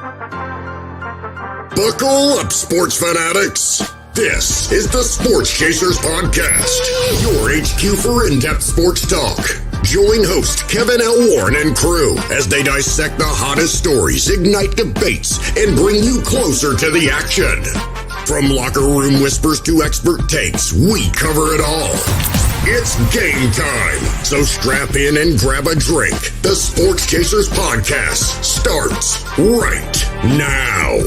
Buckle up, sports fanatics. This is the Sports Chasers Podcast, your HQ for in-depth sports talk. Join host Kevin L. Warren and crew as they dissect the hottest stories, ignite debates, and bring you closer to the action. From locker room whispers to expert takes, we cover it all. It's game time, so strap in and grab a drink. The Sports Chasers Podcast starts right now.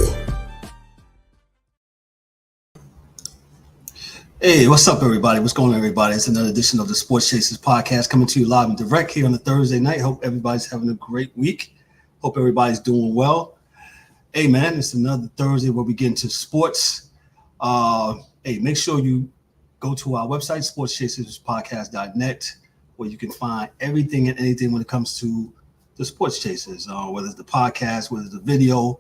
Hey, what's up, everybody? What's going on, everybody? It's another edition of the Sports Chasers Podcast coming to you live and direct here on a Thursday night. Hope everybody's having a great week. Hope everybody's doing well. Hey, man, it's another Thursday where we get into sports. Hey, make sure you go to our website, sportschaserspodcast.net, where you can find everything and anything when it comes to the Sports Chasers, whether it's the podcast, whether it's the video,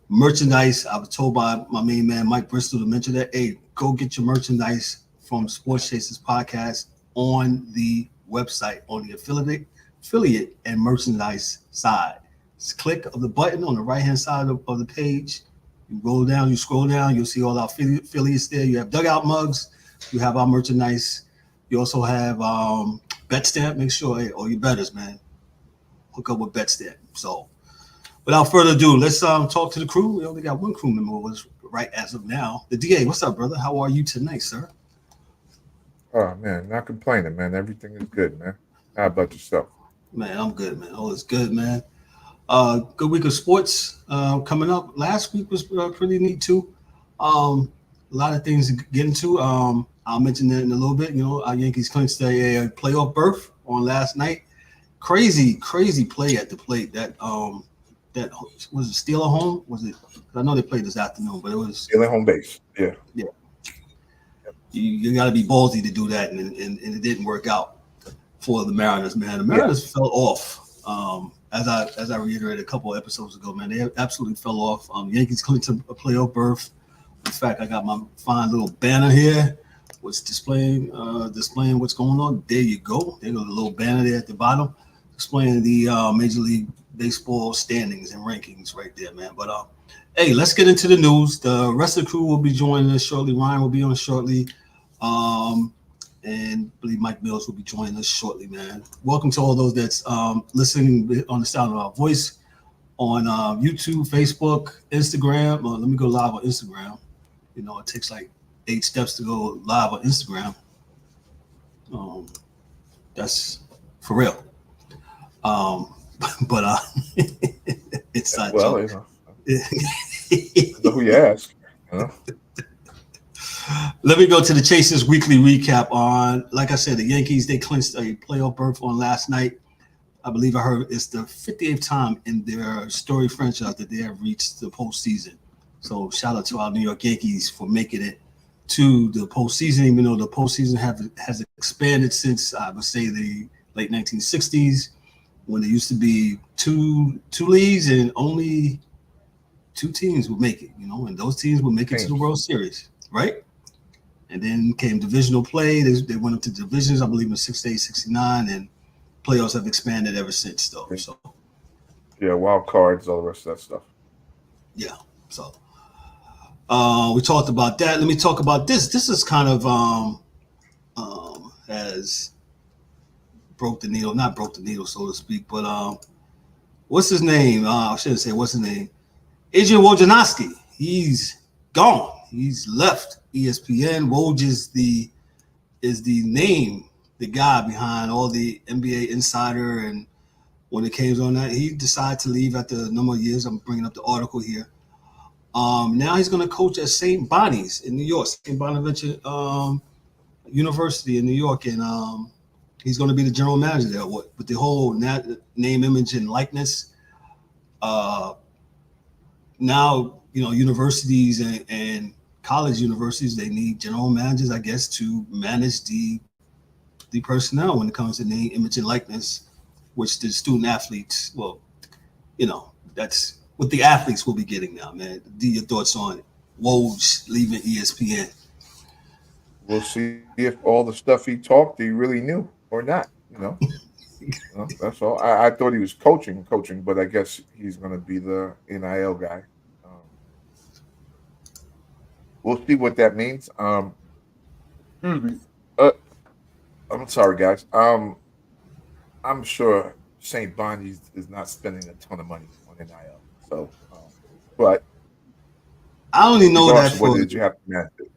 merchandise. I was told by my main man, Mike Bristol, to mention that. Hey, go get your merchandise from Sports Chasers Podcast on the website, on the affiliate and merchandise side. Just click of the button on the right-hand side of the page. You roll down, you scroll down, you'll see all our affiliates there. You have dugout mugs. You have our merchandise. You also have BetStamp. Make sure, hey, all you bettors, man, hook up with BetStamp. So without further ado, let's talk to the crew. We only got one crew member was right as of now. The DA, what's up, brother? How are you tonight, sir? Oh, man, not complaining, man. Everything is good, man. How about yourself? Man, I'm good, man. All is good, man. Good week of sports coming up. Last week was pretty neat, too. A lot of things to get into. I'll mention that in a little bit. You know, our Yankees clinched a playoff berth on last night. Crazy play at the plate. That was it steal a home? Was it? I know they played this afternoon, but it was stealing home base. Yeah. You got to be ballsy to do that, and it didn't work out for the Mariners, man. The Mariners fell off. As I reiterated a couple of episodes ago, man, they absolutely fell off. Yankees clinched a playoff berth. In fact, I got my fine little banner here, which displaying what's going on. There you go. There goes the little banner there at the bottom, displaying the Major League Baseball standings and rankings right there, man. But hey, let's get into the news. The rest of the crew will be joining us shortly. Ryan will be on shortly. And I believe Mike Mills will be joining us shortly, man. Welcome to all those that's listening on the sound of our voice on YouTube, Facebook, Instagram. Let me go live on Instagram. You know, it takes like 8 steps to go live on Instagram. That's for real. But it's not. Well, you know, I know who you ask. You know? Let me go to the Chasers weekly recap on, like I said, the Yankees, they clinched a playoff berth on last night. I believe I heard it's the 58th time in their storied franchise that they have reached the postseason. So shout out to our New York Yankees for making it to the postseason, even though the postseason has expanded since, I would say, the late 1960s, when there used to be two leagues and only 2 teams would make it, you know, and those teams would make it to the World Series, right? And then came divisional play. They went up to divisions, I believe, in 68, 69, and playoffs have expanded ever since, though. So, yeah, wild cards, all the rest of that stuff. Yeah. So, we talked about that. Let me talk about this. This is kind of has not broke the needle, so to speak. But what's his name? I shouldn't say what's his name. Adrian Wojnarowski. He's gone. He's left ESPN. Woj is the name, the guy behind all the NBA Insider, and when it came on that, he decided to leave after a number of years. I'm bringing up the article here. Now he's going to coach at St. Bonnie's in New York, St. Bonaventure University in New York, and he's going to be the general manager there with the whole name, image, and likeness. Now, you know, universities and college universities, they need general managers, I guess, to manage the personnel when it comes to name, image, and likeness, which the student athletes, well, you know, that's what the athletes will be getting now, man. Your thoughts on Woj leaving ESPN? We'll see if all the stuff he talked he really knew or not, you know. That's all. I thought he was coaching, but I guess he's going to be the NIL guy. Um, we'll see what that means. Excuse me. I'm sorry, guys. I'm sure St. Bonnie's is not spending a ton of money on NIL. So, but I only know regardless that of what for it is, you have to manage it.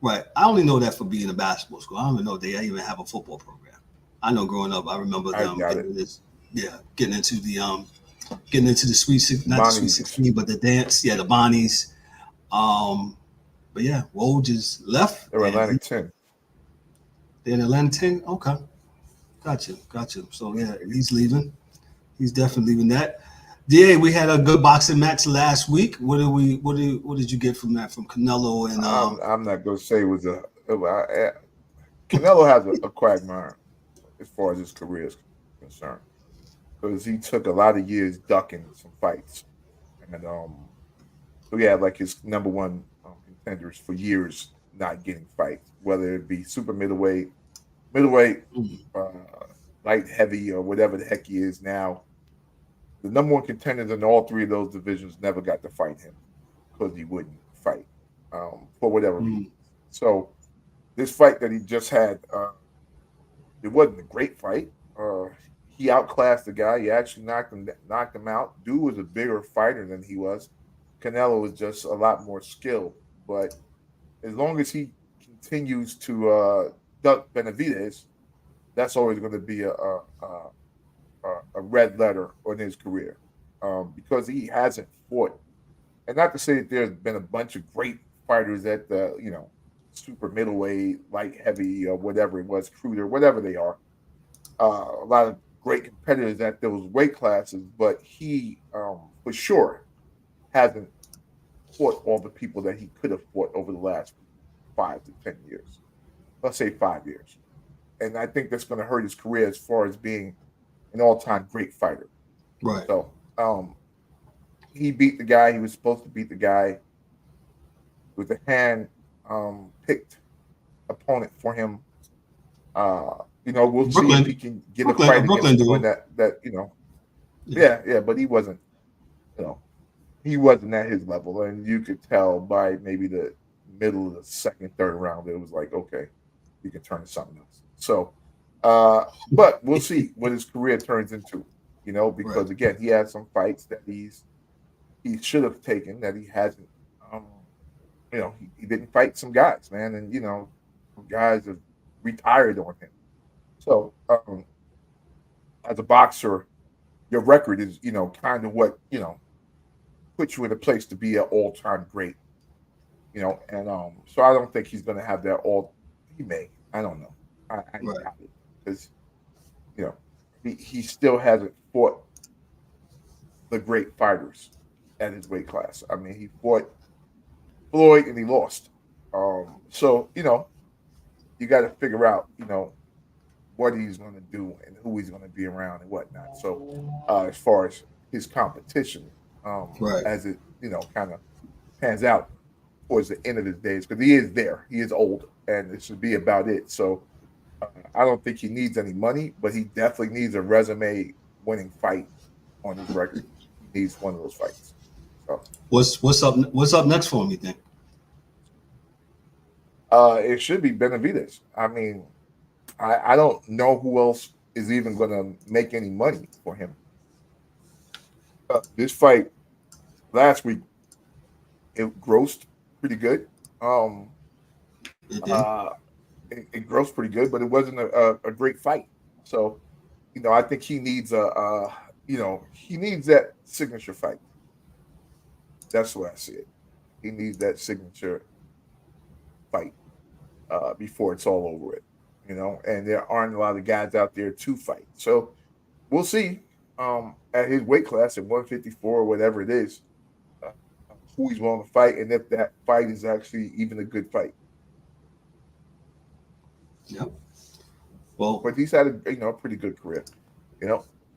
right. I only know that for being a basketball school. I don't even know they even have a football program. I know growing up, I remember I them doubt it. getting into the not the Sweet Bonnie's, 16, but the dance, the Bonnies. But yeah, Woj just left. they're And Atlantic 10. they're in Atlanta 10. Okay, gotcha. So yeah, he's leaving. He's definitely leaving that. Yeah, we had a good boxing match last week. What did you get from that from Canelo and I'm not going to say it was Canelo has a quagmire as far as his career is concerned because he took a lot of years ducking some fights. And so he had like his number one contenders for years not getting fights, whether it be super middleweight, uh, light heavy, or whatever the heck he is now. The number one contenders in all three of those divisions never got to fight him because he wouldn't fight for whatever reason. So this fight that he just had, it wasn't a great fight. He outclassed the guy. He actually knocked him out. Dude was a bigger fighter than he was. Canelo was just a lot more skilled. But as long as he continues to duck Benavidez, that's always going to be a red letter on his career because he hasn't fought. And not to say that there's been a bunch of great fighters at the super middleweight, light heavy, or whatever it was, cruiser, whatever they are. A lot of great competitors at those weight classes, but he for sure hasn't fought all the people that he could have fought over the last 5 to 10 years. Let's say 5 years. And I think that's going to hurt his career as far as being an all-time great fighter. right. So he beat the guy. He was supposed to beat the guy with a hand picked opponent for him. We'll see if he can get a fight against someone that yeah, but he wasn't, he wasn't at his level, and you could tell by maybe the middle of the second, third round, it was like, okay, you can turn to something else. So, but we'll see what his career turns into, because again, he had some fights that he should have taken that he hasn't. He didn't fight some guys, man, and some guys have retired on him. So, as a boxer, your record is, kind of what puts you in a place to be an all-time great. And so I don't think he's going to have that all. He may, I don't know. I doubt it because he still hasn't fought the great fighters at his weight class. I mean, he fought Floyd and he lost. So you got to figure out what he's going to do and who he's going to be around and whatnot. So as far as his competition, as it kind of pans out towards the end of his days, because he is there, he is old, and it should be about it. So I don't think he needs any money, but he definitely needs a resume-winning fight on his record. He needs one of those fights. So what's up next for him, you think? It should be Benavidez. I mean, I don't know who else is even going to make any money for him. This fight last week, it grossed pretty good. It did. It grossed pretty good, but it wasn't a great fight. So, I think he needs he needs that signature fight. That's the way I see it. He needs that signature fight before it's all over it. And there aren't a lot of guys out there to fight. So we'll see at his weight class at 154 or whatever it is, who he's willing to fight and if that fight is actually even a good fight. Yep. Well, but he's had a pretty good career.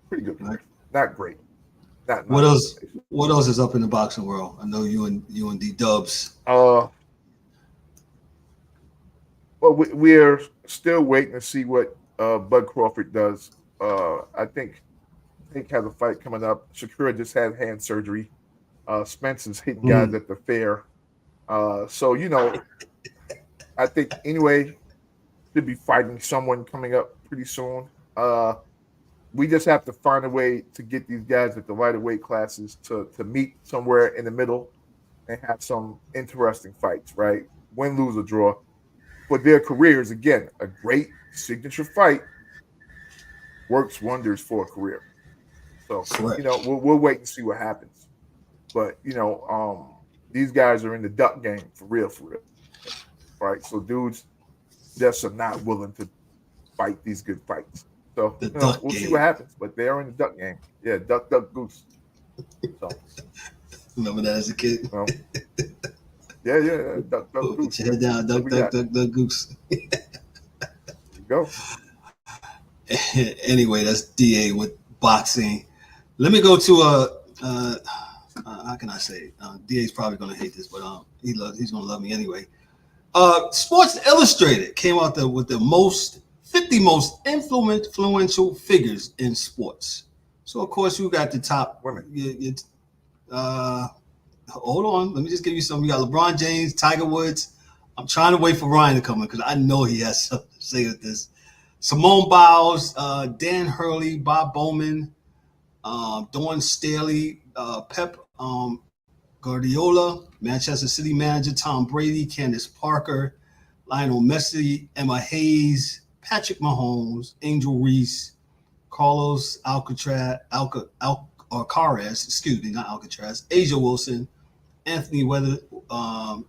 Pretty good career. Not great. Not what else? What else is up in the boxing world? I know you and D Dubs. Well, we're still waiting to see what Bud Crawford does I think has a fight coming up. Shakira just had hand surgery. Spencer's hitting guys at the fair. So I think anyway should be fighting someone coming up pretty soon. We just have to find a way to get these guys at the lighter weight classes to meet somewhere in the middle and have some interesting fights, right? Win, lose, or draw. For their careers, again, a great signature fight works wonders for a career. So, we'll wait and see what happens. But, these guys are in the duck game for real, right? So dudes just are not willing to fight these good fights. So we'll see what happens. But they are in the duck game. Yeah, duck, goose. So remember that as a kid? Yeah. Duck, goose. Put your head down, duck, goose. There you go. Anyway, that's DA with boxing. Let me go to how can I say? DA's probably gonna hate this, but he's gonna love me anyway. Sports Illustrated came out there with the 50 most influential figures in sports. So of course you got the top women. Hold on, let me just give you some. You got LeBron James, Tiger Woods. I'm trying to wait for Ryan to come in because I know he has something to say with this. Simone Biles, Dan Hurley, Bob Bowman, Dawn Staley, Pep Guardiola, Manchester City manager Tom Brady, Candace Parker, Lionel Messi, Emma Hayes, Patrick Mahomes, Angel Reese, Carlos Alcaraz, Asia Wilson, Anthony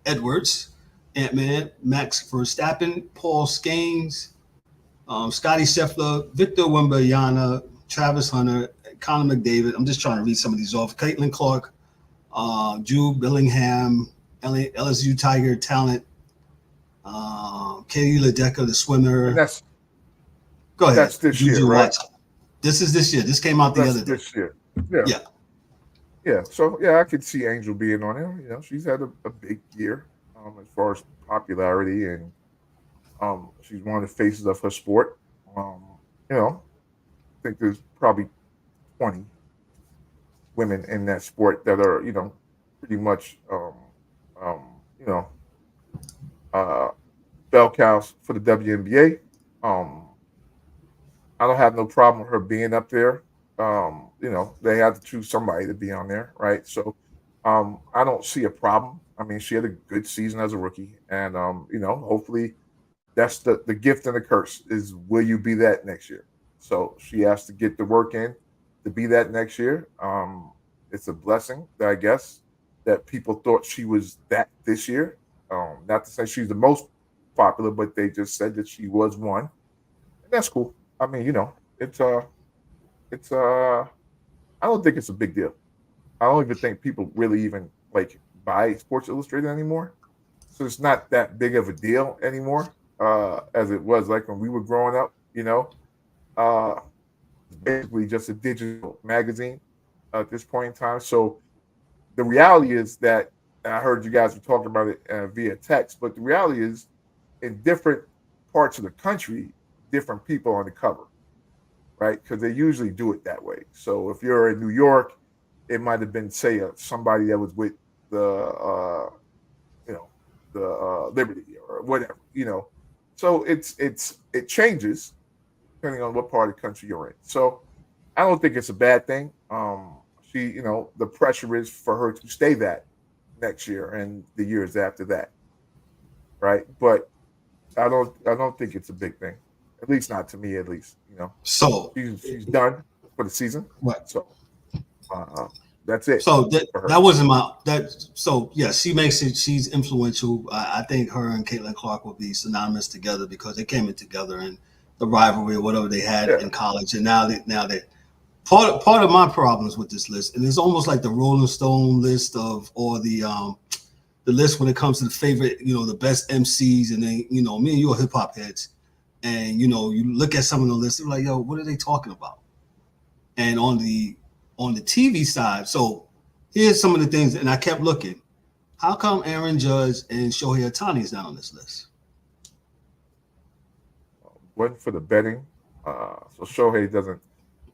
Edwards, Ant-Man, Max Verstappen, Paul Skeens, Scotty Scheffler, Victor Wembanyama, Travis Hunter, Conor McDavid. I'm just trying to read some of these off. Caitlin Clark, Drew Bellingham, LSU Tiger talent, Katie Ledecker, the swimmer. Go ahead. That's this year, right? This is this year. This came out the other day. This year. Yeah. So I could see Angel being on there. She's had a big year as far as popularity, and she's one of the faces of her sport. I think there's probably 20 women in that sport that are, pretty much, bell cows for the WNBA. I don't have no problem with her being up there. They have to choose somebody to be on there, right? So I don't see a problem. I mean, she had a good season as a rookie, and hopefully that's the gift and the curse is, will you be that next year? So she has to get the work in to be that next year. It's a blessing that I guess that people thought she was that this year. Not to say she's the most popular, but they just said that she was one, and that's cool. I mean, it's I don't think it's a big deal. I don't even think people really even buy Sports Illustrated anymore. So it's not that big of a deal anymore as it was when we were growing up. Basically just a digital magazine at this point in time. So the reality is that, and I heard you guys were talking about it via text, but the reality is in different parts of the country, different people on the cover, right? Because they usually do it that way. So if you're in New York, it might have been, say, somebody that was with the Liberty or whatever, So it changes depending on what part of the country you're in. So I don't think it's a bad thing. The pressure is for her to stay that next year and the years after that, right? But I don't think it's a big thing, at least not to me, at least. So she's done for the season, right? So that's it. So that wasn't my that. So yeah, she makes it. She's influential. I think her and Caitlin Clark will be synonymous together because they came in together and the rivalry or whatever they had in college, and now they part of my problems with this list, and it's almost like the Rolling Stone list or the list when it comes to the favorite, the best MCs, and then me and you are hip hop heads, and you look at some of the lists, you're like, yo, what are they talking about? And on the TV side, so here's some of the things, and I kept looking. How come Aaron Judge and Shohei Ohtani is not on this list? Wasn't for the betting So Shohei doesn't.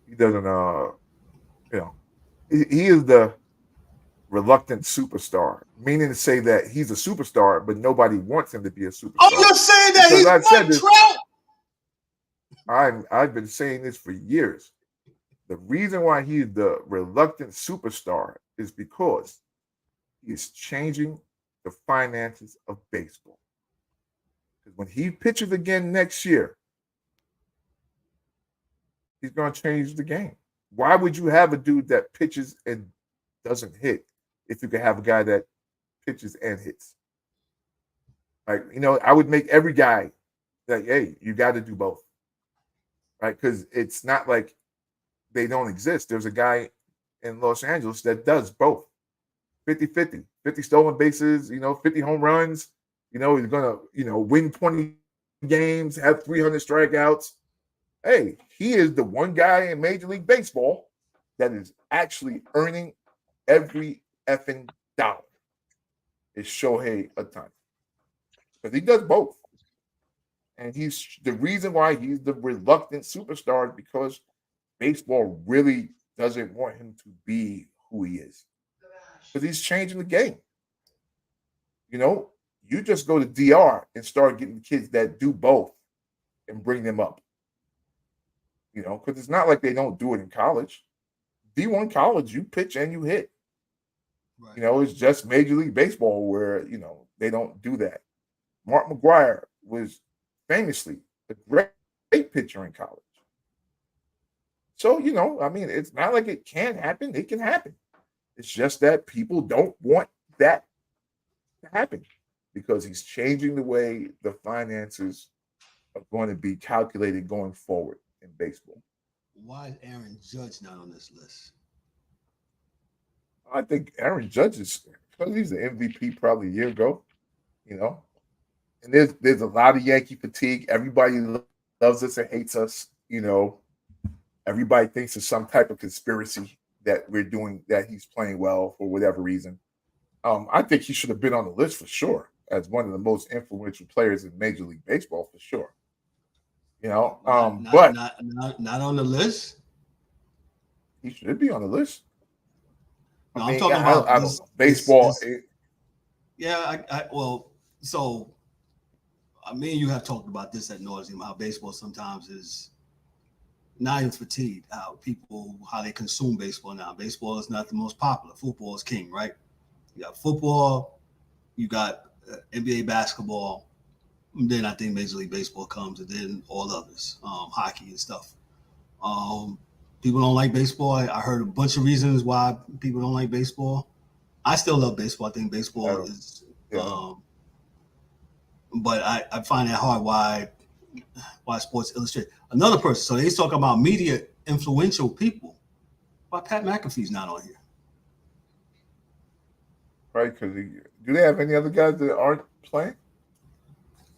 He doesn't. He is the reluctant superstar, meaning to say that he's a superstar, but nobody wants him to be a superstar. Oh, you're saying that because he's I've said Mike this. Trout? I've been saying this for years. The reason why he's the reluctant superstar is because he's changing the finances of baseball. Because when he pitches again next year, he's going to change the game. Why would you have a dude that pitches and doesn't hit if you could have a guy that pitches and hits? Like, I would make every guy like, hey, you got to do both. Right? Because it's not like they don't exist. There's a guy in Los Angeles that does both 50-50, 50 stolen bases, 50 home runs. He's going to, win 20 games, have 300 strikeouts. Hey, he is the one guy in Major League Baseball that is actually earning every effing dollar. It's Shohei Ohtani. Because he does both. And he's the reason why he's the reluctant superstar is because baseball really doesn't want him to be who he is. Because he's changing the game. You just go to DR and start getting kids that do both and bring them up. Because it's not like they don't do it in college. D1 college, you pitch and you hit. Right. It's just Major League Baseball where, they don't do that. Mark McGwire was famously a great pitcher in college. So, it's not like it can't happen. It can happen. It's just that people don't want that to happen because he's changing the way the finances are going to be calculated going forward in baseball. Why is Aaron Judge not on this list? I think Aaron Judge is because he's the MVP probably a year ago, And there's a lot of Yankee fatigue. Everybody loves us and hates us, Everybody thinks it's some type of conspiracy that we're doing, that he's playing well for whatever reason. I think he should have been on the list for sure as one of the most influential players in Major League Baseball for sure. Not on the list. He should be on the list. No, I'm talking about this, baseball. So me and you have talked about this ad nauseum, how baseball sometimes is not even fatigued, how they consume baseball now. Baseball is not the most popular. Football is king, right? You got football, you got NBA basketball, and then I think Major League Baseball comes, and then all others, hockey and stuff. People don't like baseball. I heard a bunch of reasons why people don't like baseball. I still love baseball. I think baseball is, but I find it hard why Sports Illustrated. Another person. So they talk about media influential people. Why Pat McAfee's not on here? Right? Because do they have any other guys that aren't playing?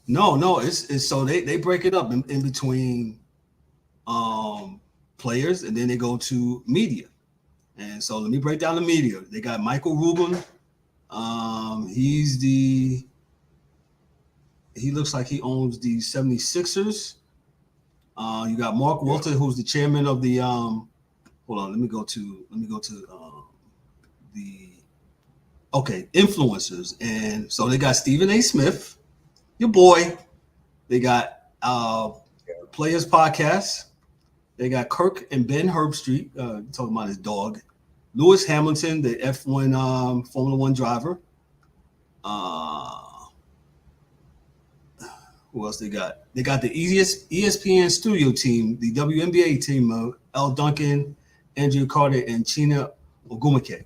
No. It's so they break it up in between players, and then they go to media. And so let me break down the media. They got Michael Rubin. He looks like he owns the 76ers. You got Mark Walter, who's the chairman of the hold on, let me go to the influencers. And so they got Stephen A. Smith, your boy. They got Players Podcast. They got Kirk and Ben Herbstreit, talking about his dog. Lewis Hamilton, the F1 Formula One driver. Who else they got? They got the ESPN studio team, the WNBA team of L. Duncan, Andrea Carter, and China Ogumake.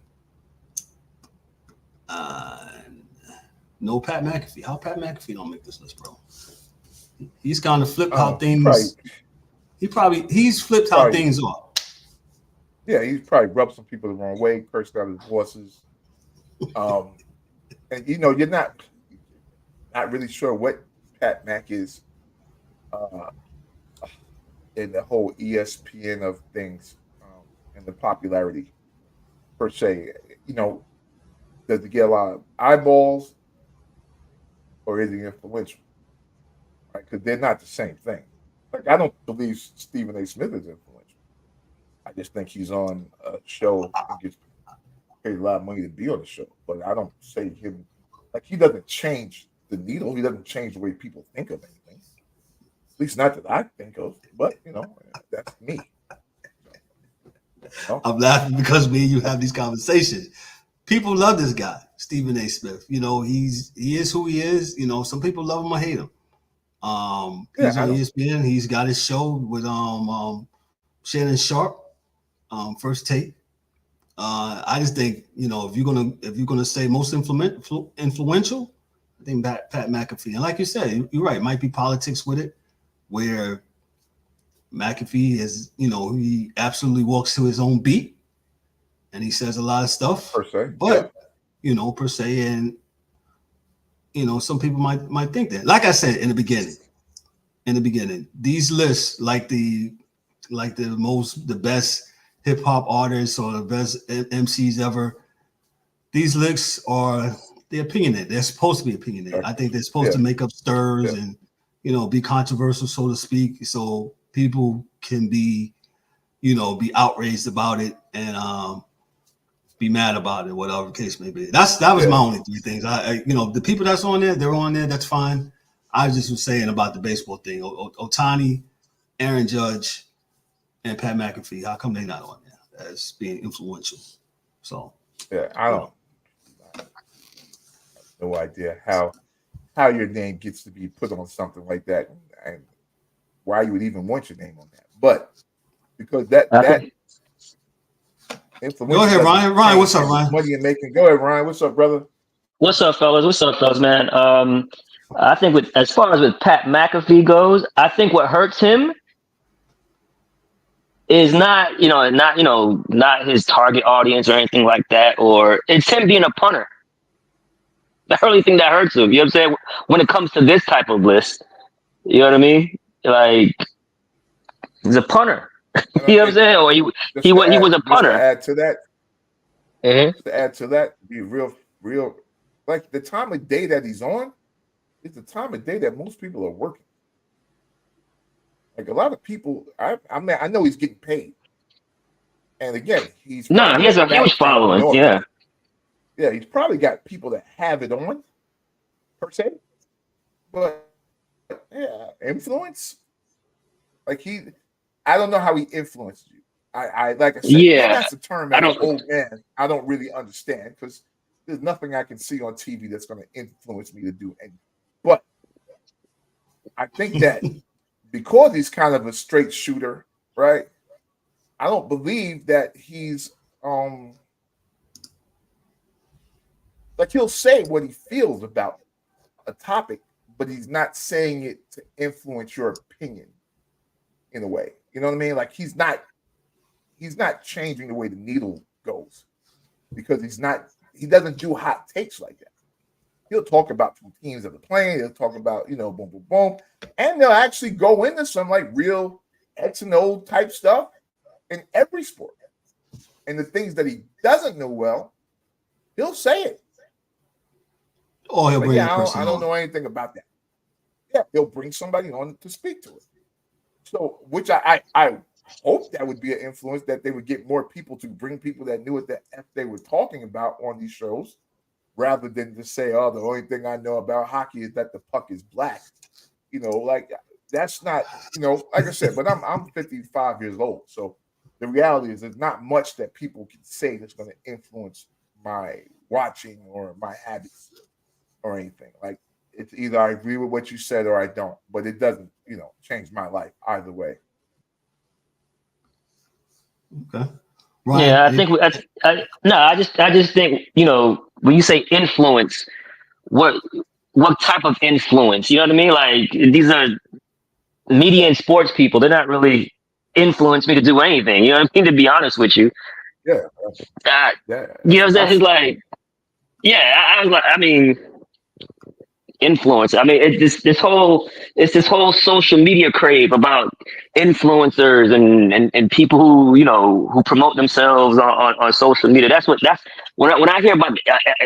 No Pat McAfee. How Pat McAfee don't make this list, bro? He's kind of flipped how things. Right. He's flipped how things are. Yeah, he's probably rubbed some people the wrong way, cursed out his bosses. And you're not really sure what Pat Mac is in the whole ESPN of things and the popularity per se. Does he get a lot of eyeballs or is he influential? Right? Because they're not the same thing. Like, I don't believe Stephen A. Smith is influential. I just think he's on a show and gets paid a lot of money to be on the show. But I don't say him like he doesn't change the needle. He doesn't change the way people think of anything. At least not that I think of. But that's me. I'm laughing because me and you have these conversations. People love this guy, Stephen A. Smith. He is who he is. Some people love him or hate him. He's on ESPN. He's got his show with Shannon Sharp, First Take. I just think if you're gonna say most influential, I think Pat McAfee. And like you said, you're right. It might be politics with it, where McAfee is he absolutely walks to his own beat, and he says a lot of stuff per se. But per se, and some people might think that. Like I said in the beginning, these lists like the best hip hop artists or the best MCs ever. These lists are opinionated. They're supposed to be opinionated. I think they're supposed to make up stirs and be controversial, so to speak, so people can be outraged about it and be mad about it, whatever the case may be. That was my only three things. The people that's on there, they're on there. That's fine. I just was saying about the baseball thing. Ohtani, Aaron Judge, and Pat McAfee. How come they're not on there as being influential? So I don't. I have no idea how your name gets to be put on something like that, and why you would even want your name on that. But because that influence. Go ahead, Ryan. Ryan, what's up, Ryan? Money you're making. Go ahead, Ryan. What's up, brother? What's up, fellas, man? I think as far as with Pat McAfee goes, I think what hurts him is not his target audience or anything like that, or it's him being a punter. The only thing that hurts him, you know what I'm saying? When it comes to this type of list, you know what I mean? Like, he's a punter. You know what I'm saying? Or he was a punter. To add to that, mm-hmm. Be real, like the time of day that he's on is the time of day that most people are working. Like a lot of people, I know he's getting paid, and again, he has a huge following. Yeah, he's probably got people that have it on per se, but influence. Like I don't know how he influenced you. I like I said, that's a term as an old man I don't really understand because there's nothing I can see on TV that's going to influence me to do anything. But I think that because he's kind of a straight shooter, right? I don't believe that he's like he'll say what he feels about a topic, but he's not saying it to influence your opinion in a way. You know what I mean? Like he's not changing the way the needle goes because he doesn't do hot takes like that. He'll talk about two teams that are playing. He'll talk about, boom, boom, boom. And they'll actually go into some like real X and O type stuff in every sport. And the things that he doesn't know well, he'll say it. Oh, he'll bring I don't know anything about that. Yeah, he'll bring somebody on to speak to it. So, which I hope that would be an influence that they would get more people to bring people that knew what the F they were talking about on these shows, rather than just say, "Oh, the only thing I know about hockey is that the puck is black." Like that's not, like I said. But I'm 55 years old, so the reality is there's not much that people can say that's going to influence my watching or my habits or anything. Like it's either I agree with what you said or I don't, but it doesn't, change my life either way. Okay. Ryan, yeah, I think I just think, when you say influence, what type of influence? You know what I mean? Like these are media and sports people. They're not really influence me to do anything. You know what I mean? To be honest with you. Yeah. It's like, I mean, influence. I mean, it's this whole social media crave about influencers and people who promote themselves on social media. That's when I hear about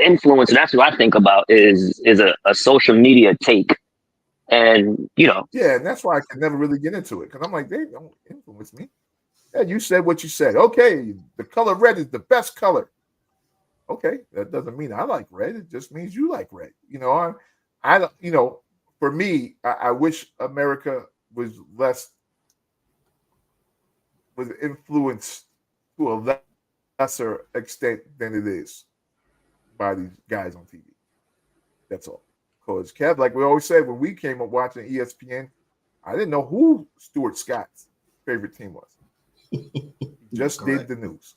influence, that's what I think about is a social media take. And yeah, and that's why I can never really get into it because I'm like, they don't influence me. Yeah, you said what you said. Okay, the color red is the best color. Okay, that doesn't mean I like red. It just means you like red. I for me, I wish America was influenced to a lesser extent than it is by these guys on TV. That's all. Because Kev, like we always said, when we came up watching ESPN, I didn't know who Stuart Scott's favorite team was. He just did the news.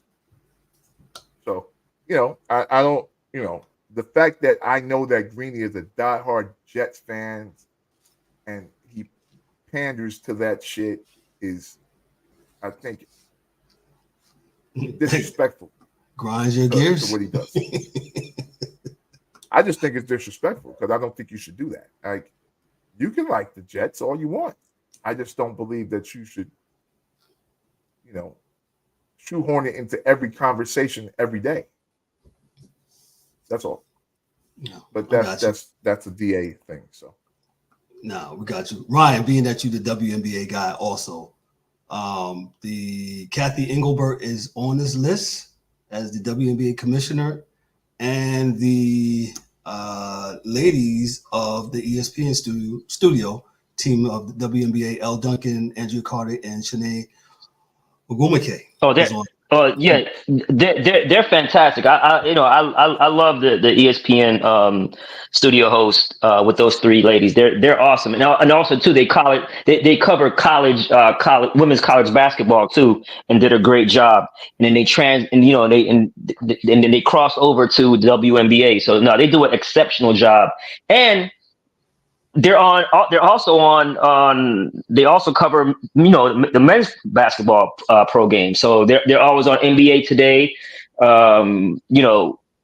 So, I don't, the fact that I know that Greeny is a diehard Jets fan and he panders to that shit is, I think, disrespectful. Grinds your gears. To what he does. I just think it's disrespectful because I don't think you should do that. Like, you can like the Jets all you want. I just don't believe that you should, shoehorn it into every conversation every day. That's all. No, but that's a DA thing. So, no, we got you, Ryan. Being that you're the WNBA guy, also, the Kathy Engelbert is on this list as the WNBA commissioner, and the ladies of the ESPN studio team of the WNBA, Elle Duncan, Andrea Carter, and Shanae Ogumake. Yeah, they're fantastic. I love the ESPN studio host with those three ladies. They're awesome, and also too they cover college women's college basketball too, and did a great job. And then they cross over to the WNBA. So no, they do an exceptional job. And they also cover the men's basketball pro game. So they're always on NBA Today,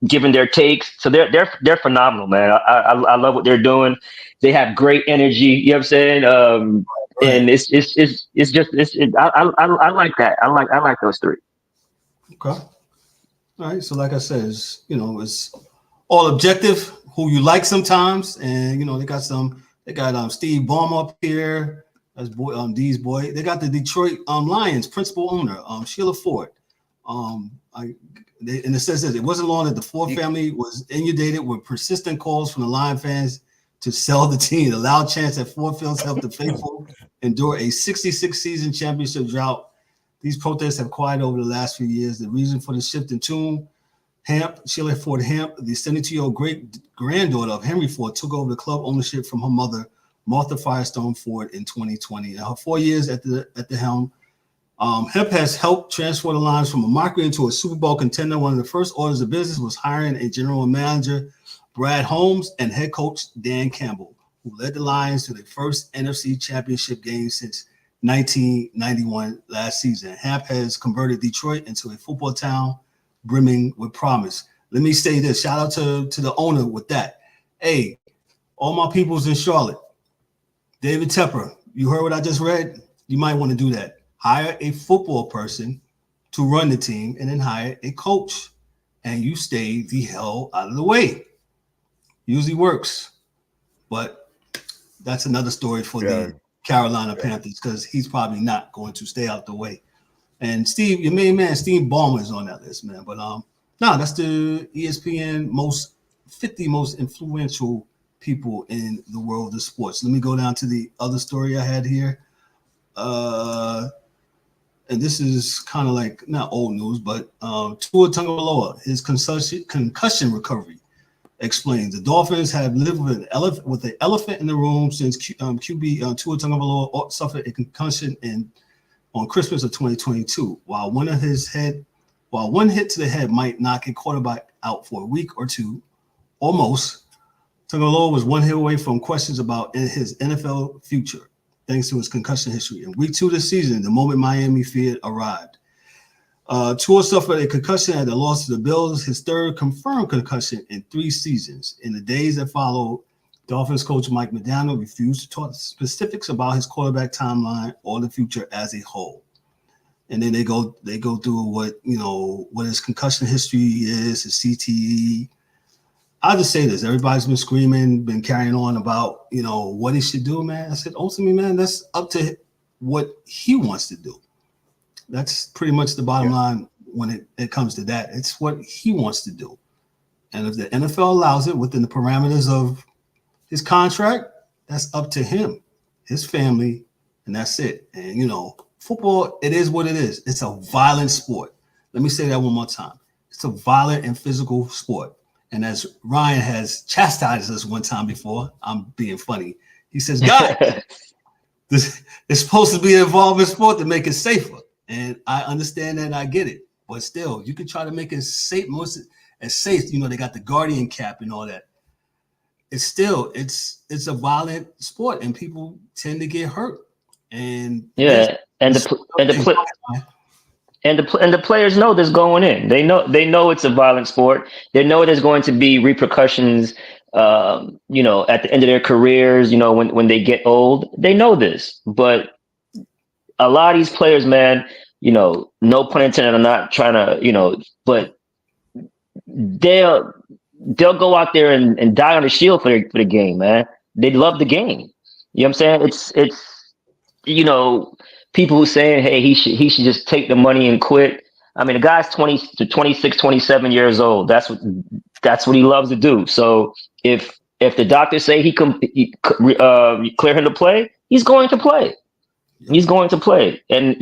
giving their takes. So they're phenomenal, man. I love what they're doing. They have great energy. You know what I'm saying? And it's I like that. I like those three. Okay. All right. So like I said, it's all objective. Who you like sometimes, and they got Steve Ballmer up here as D's boy. They got the Detroit Lions principal owner, Sheila Ford. And it says this: it wasn't long that the Ford family was inundated with persistent calls from the Lion fans to sell the team. A loud chance that Ford Fields helped the faithful endure a 66-season championship drought. These protests have quieted over the last few years. The reason for the shift in tune. Sheila Ford Hamp, the 72-year-old great-granddaughter of Henry Ford, took over the club ownership from her mother, Martha Firestone Ford, in 2020. In her 4 years at the helm, Hemp has helped transform the Lions from a mockery into a Super Bowl contender. One of the first orders of business was hiring a general manager, Brad Holmes, and head coach Dan Campbell, who led the Lions to their first NFC championship game since 1991 last season. Hemp has converted Detroit into a football town brimming with promise. Let me say this. Shout out to the owner with that. Hey, all my peoples in Charlotte, David Tepper, you heard what I just read? You might want to do that. Hire a football person to run the team and then hire a coach. And you stay the hell out of the way. Usually works. But that's another story for the Carolina Panthers because he's probably not going to stay out the way. And Steve, your main man, Steve Ballmer, is on that list, man. But that's the ESPN 50 most influential people in the world of sports. Let me go down to the other story I had here. And this is kind of like not old news, but Tua Tagovailoa, his concussion recovery explains. The Dolphins have lived with an elephant in the room since QB Tua Tagovailoa suffered a concussion on Christmas of 2022, while one hit to the head might knock a quarterback out for a week or two, almost. Tagovailoa was one hit away from questions about his NFL future, thanks to his concussion history. In week 2 this season, the moment Miami feared arrived. Tua suffered a concussion at the loss to the Bills, his third confirmed concussion in 3 seasons. In the days that followed, Dolphins coach Mike McDaniel refused to talk specifics about his quarterback timeline or the future as a whole. And then they go through what his concussion history is, his CTE, I'll just say this. Everybody's been screaming, been carrying on about, what he should do, man. I said, ultimately, man, that's up to what he wants to do. That's pretty much the bottom line when it comes to that. It's what he wants to do. And if the NFL allows it within the parameters of his contract, that's up to him, his family, and that's it. And, football, it is what it is. It's a violent sport. Let me say that one more time. It's a violent and physical sport. And as Ryan has chastised us one time before, I'm being funny. He says, God, this is supposed to be an evolving sport to make it safer. And I understand that and I get it. But still, you can try to make it safe, as safe. They got the guardian cap and all that. It's still, it's a violent sport and people tend to get hurt. And the players know this going in. They know it's a violent sport. They know there's going to be repercussions, at the end of their careers, when they get old. They know this. But a lot of these players, man, no pun intended, I'm not trying to, but they'll go out there and die on the shield for the game, man. They love the game. You know what I'm saying? It's people who saying, hey, he should just take the money and quit. I mean, the guy's 20 to 26, 27 years old. That's what he loves to do. So if the doctors say he clear him to play, he's going to play. He's going to play. And,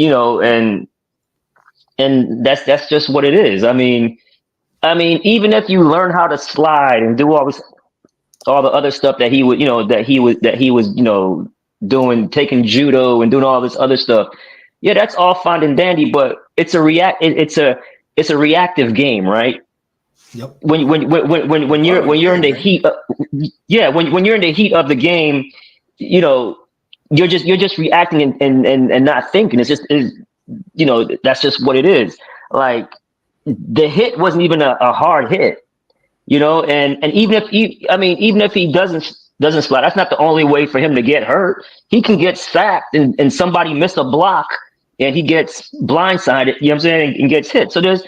and that's just what it is. I mean, even if you learn how to slide and do all the other stuff that he was doing, taking judo and doing all this other stuff. Yeah, that's all fine and dandy, but it's a reactive game, right? Yep. When you're in the heat, when you're in the heat of the game, you're just reacting and not thinking. It's just that's just what it is. Like the hit wasn't even a hard hit, and even if he doesn't slide, that's not the only way for him to get hurt. He can get sacked and somebody missed a block and he gets blindsided, you know what I'm saying, and gets hit. So there's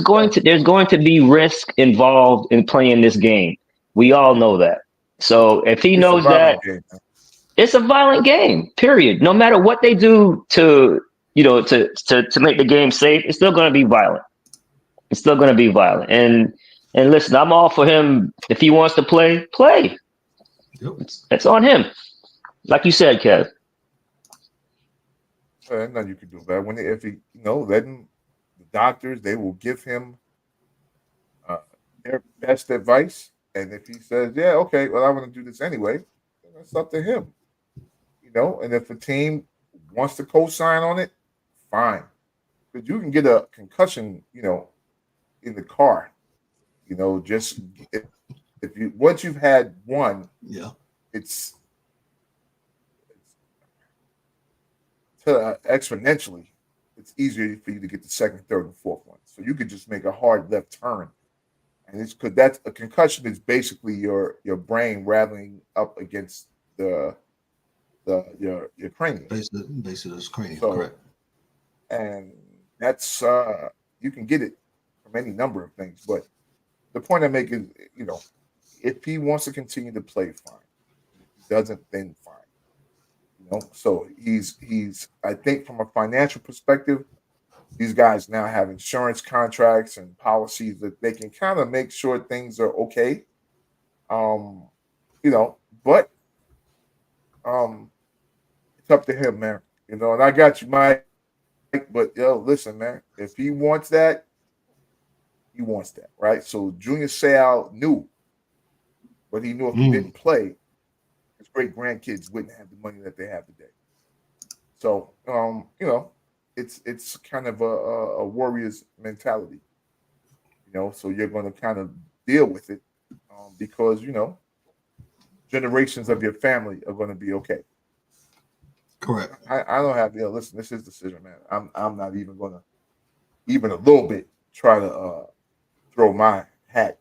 going to be risk involved in playing this game. We all know that. So if he knows that it's a violent game, period. No matter what they do to make the game safe, it's still going to be violent. It's still going to be violent. And listen, I'm all for him. If he wants to play. Yep. It's on him. Like you said, Kev. Nothing you can do about it. If he, letting the doctors, they will give him their best advice. And if he says, yeah, okay, well, I want to do this anyway, then it's up to him. And if a team wants to co-sign on it, fine. But you can get a concussion, in the car. Just if you once you've had one, it's exponentially. It's easier for you to get the second, third, and fourth one. So you could just make a hard left turn, and it's because that's a concussion is basically your brain rattling up against your cranium. Base of this cranium, so, correct. And that's you can get it from any number of things, but the point I make is, if he wants to continue to play, fine. If he doesn't, then fine. So he's I think from a financial perspective, these guys now have insurance contracts and policies that they can kind of make sure things are okay. But it's up to him, man. And I got you, Mike. But listen, man, if he wants that, he wants that, right? So Junior Seau knew, but he knew if he didn't play, his great grandkids wouldn't have the money that they have today. So, it's kind of a warrior's mentality, So you're going to kind of deal with it because generations of your family are going to be okay. Correct. I don't have listen. This is his decision, man. I'm not even going to even a little bit try to throw my hat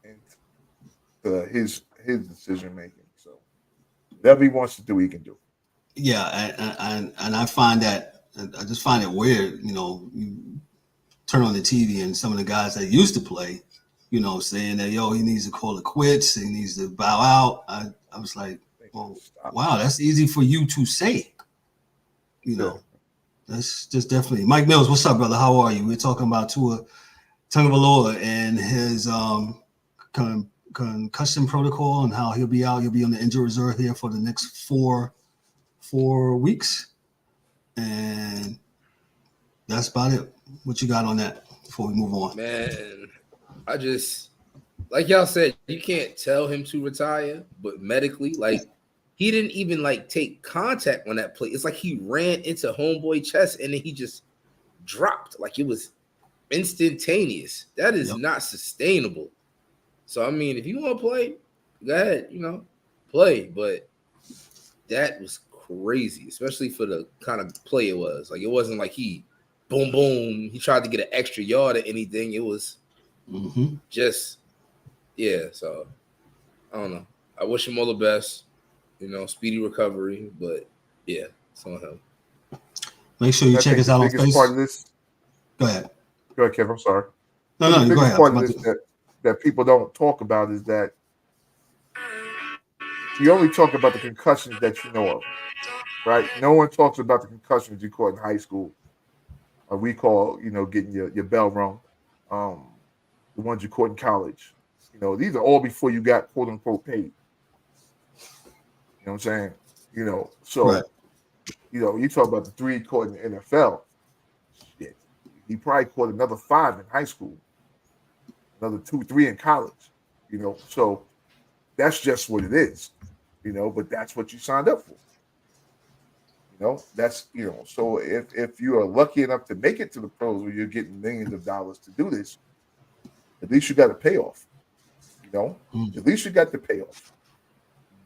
into his decision making. So whatever he wants to do, he can do. Yeah, and I find that I just find it weird. You turn on the TV and some of the guys that used to play, saying that, he needs to call it quits. He needs to bow out. I was like, well, wow, that's easy for you to say. That's just definitely. Mike Mills, what's up, brother? How are you? We're talking about Tua Tagovailoa and his concussion protocol and how he'll be out. He'll be on the injury reserve here for the next four weeks. And that's about it. What you got on that before we move on? Man, I just, like y'all said, you can't tell him to retire, but medically, he didn't even take contact on that play. It's like he ran into homeboy chest and then he just dropped. It was instantaneous. That is not sustainable. So, I mean, if you want to play, go ahead, play. But that was crazy, especially for the kind of play it was. It wasn't like he, boom, boom, he tried to get an extra yard or anything. It was just, so I don't know. I wish him all the best, speedy recovery. But, it's on him. Make sure you check us out on Facebook. Part of this, go ahead. Go ahead, Kev. I'm sorry. No, the go ahead. Part of this that people don't talk about is that you only talk about the concussions that you know of, right? No one talks about the concussions you caught in high school, or we call, getting your bell rung, the ones you caught in college. These are all before you got quote unquote paid. You know what I'm saying? So, right. You talk about the 3 caught in the NFL. Shit, he probably caught another 5 in high school, another 2, 3 in college. So that's just what it is. But that's what you signed up for. That's So if you are lucky enough to make it to the pros where you're getting millions of dollars to do this, at least you got a payoff. At least you got the payoff.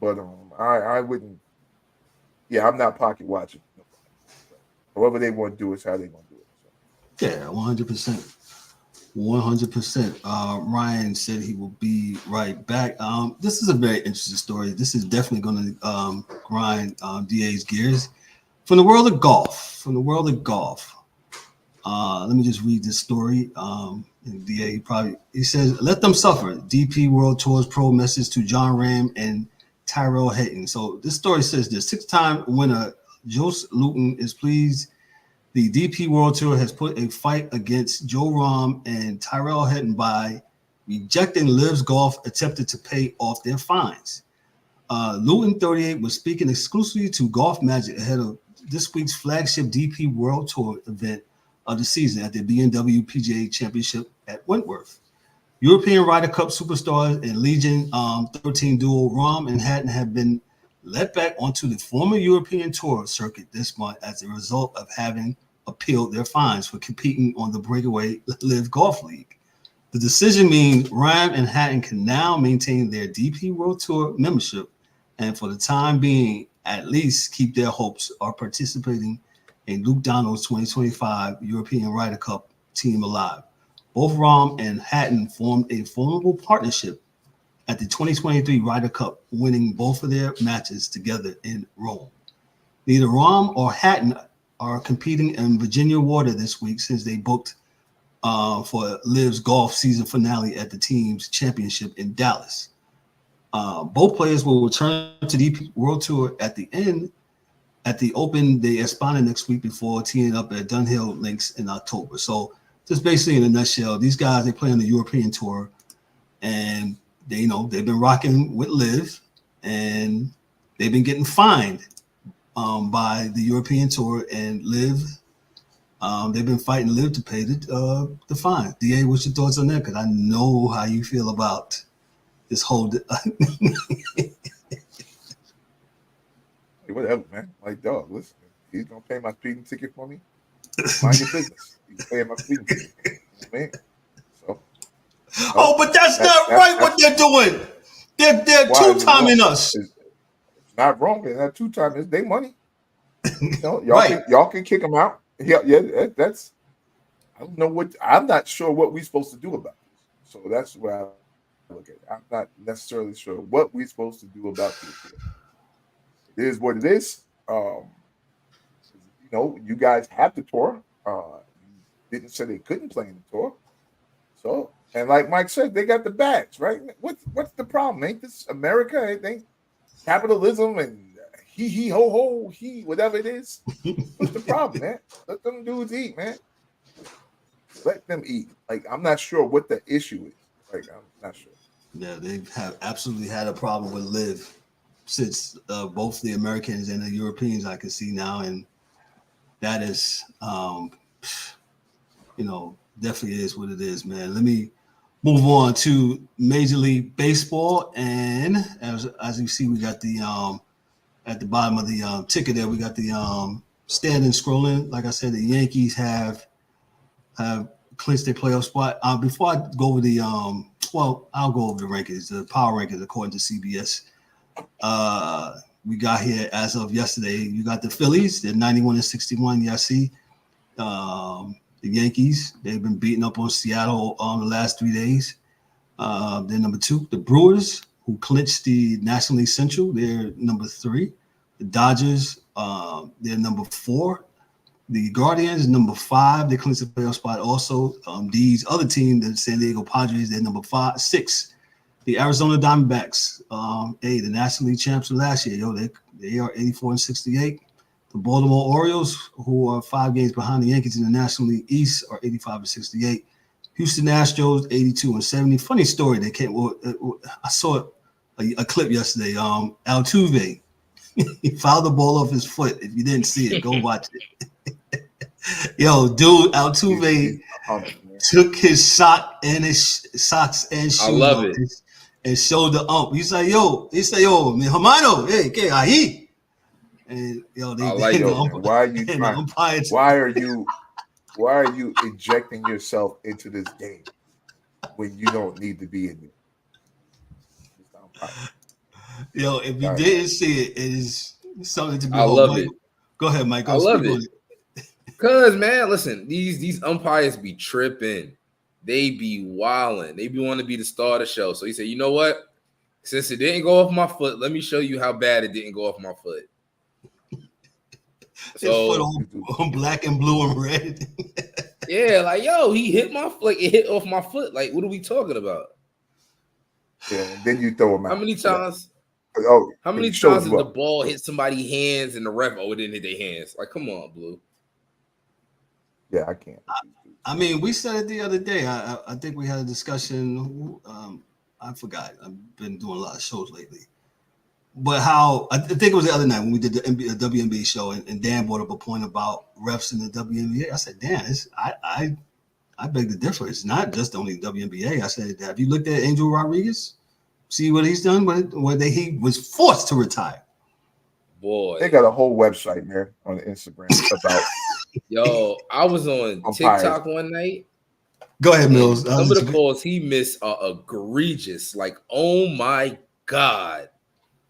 But I wouldn't. Yeah, I'm not pocket watching. However they want to do it, is how they want to do it. So. Yeah, 100%. 100%. Ryan said he will be right back. This is a very interesting story. This is definitely going to grind DA's gears. From the world of golf. Let me just read this story. DA he says, "Let them suffer." DP World Tour's pro message to John Ram and Tyrell Hatton. So this story says this: 6-time winner Jos Luton is pleased the DP World Tour has put a fight against Joe Rahm and Tyrell Hatton by rejecting Liv's Golf attempted to pay off their fines. Luton, 38, was speaking exclusively to Golf Magic ahead of this week's flagship DP World Tour event of the season at the BMW PGA Championship at Wentworth. European Ryder Cup superstars and Legion 13 duo Rahm and Hatton have been let back onto the former European Tour circuit this month as a result of having appealed their fines for competing on the breakaway Live Golf League. The decision means Rahm and Hatton can now maintain their DP World Tour membership and for the time being, at least keep their hopes of participating in Luke Donald's 2025 European Ryder Cup team alive. Both Rahm and Hatton formed a formidable partnership at the 2023 Ryder Cup, winning both of their matches together in Rome. Neither Rahm or Hatton are competing in Virginia water this week since they booked for Liv's golf season finale at the team's championship in Dallas. Both players will return to the World Tour at the Open de España next week before teeing up at Dunhill Links in October. So just basically in a nutshell, these guys, they play on the European Tour and they've been rocking with Liv and they've been getting fined by the European Tour and Liv. They've been fighting Liv to pay the fine. DA, what's your thoughts on that? Because I know how you feel about this whole. Whatever, man. Dog, listen, he's gonna pay my speeding ticket for me. Mind your business. He's paying my speeding ticket. You know what I mean? So. But that's not right. What they're doing. They're two-timing us. It's not wrong. And that 2-time is their money. Y'all right. y'all can kick them out. Yeah. That's. I don't know what. I'm not sure what we're supposed to do about this. So that's where I look at it. I'm not necessarily sure what we're supposed to do about this. It is what it is. You guys have the tour. You didn't say they couldn't play in the tour. So And like Mike said, they got the bags, right? What's the problem? Ain't this America? Ain't capitalism and he ho ho he whatever it is? What's the problem, man? Let them dudes eat, man. Let them eat. Like, I'm not sure what the issue is. Like, I'm not sure. Yeah, they have absolutely had a problem with Liv since both the Americans and the Europeans I can see now, and that is, definitely is what it is, man. Let me move on to Major League Baseball, and as you see, we got the at the bottom of the ticket there, we got the standing scrolling. Like I said, the Yankees have clinched their playoff spot. Before I go over the I'll go over the rankings, the power rankings according to CBS. We got here as of yesterday. You got the Phillies, they're 91-61. Yeah, I see. The Yankees, they've been beating up on Seattle the last 3 days. They're number 2. The Brewers, who clinched the National League Central, they're number 3. The Dodgers, they're number 4. The Guardians, number 5. They clinched the playoff spot also. These other teams, the San Diego Padres, they're number 6. The Arizona Diamondbacks, the National League champs from last year, they are 84-68. The Baltimore Orioles, who are 5 games behind the Yankees in the National League East, are 85-68. Houston Astros, 82-70. Funny story. They came. I saw a clip yesterday. Altuve, he fouled the ball off his foot. If you didn't see it, go watch it. Yo, dude, Altuve took his socks and shoes. I love it. And showed the ump. He said, yo, mi hermano, hey, que ahí. And why are you trying? Why are you injecting yourself into this game when you don't need to be in there? Yo, if you didn't see it, it is something to be. I love it. Go ahead, Mike. I love it. Cause man, listen, these umpires be tripping. They be wilding. They be wanting to be the star of the show. So he said, you know what? Since it didn't go off my foot, let me show you how bad it didn't go off my foot. So his foot on black and blue and red. Yeah, like yo, he hit my foot. Like, it hit off my foot. Like, what are we talking about? Yeah, and then you throw him out. How many times? Yeah. Oh, how many times did the ball hit somebody's hands and the ref? Oh, it didn't hit their hands. Like, come on, Blue. Yeah, I can't. I mean, we said it the other day. I think we had a discussion. I forgot. I've been doing a lot of shows lately. But how I think it was the other night when we did the WNBA show, and Dan brought up a point about refs in the WNBA. I said, Dan, I beg to differ. It's not just only WNBA. I said, have you looked at Angel Rodriguez? See what he's done? He was forced to retire. Boy, they got a whole website, man, on Instagram about. Yo, I was on TikTok one night. Go ahead, Mills. Some of the calls he missed are egregious. Like, oh my God.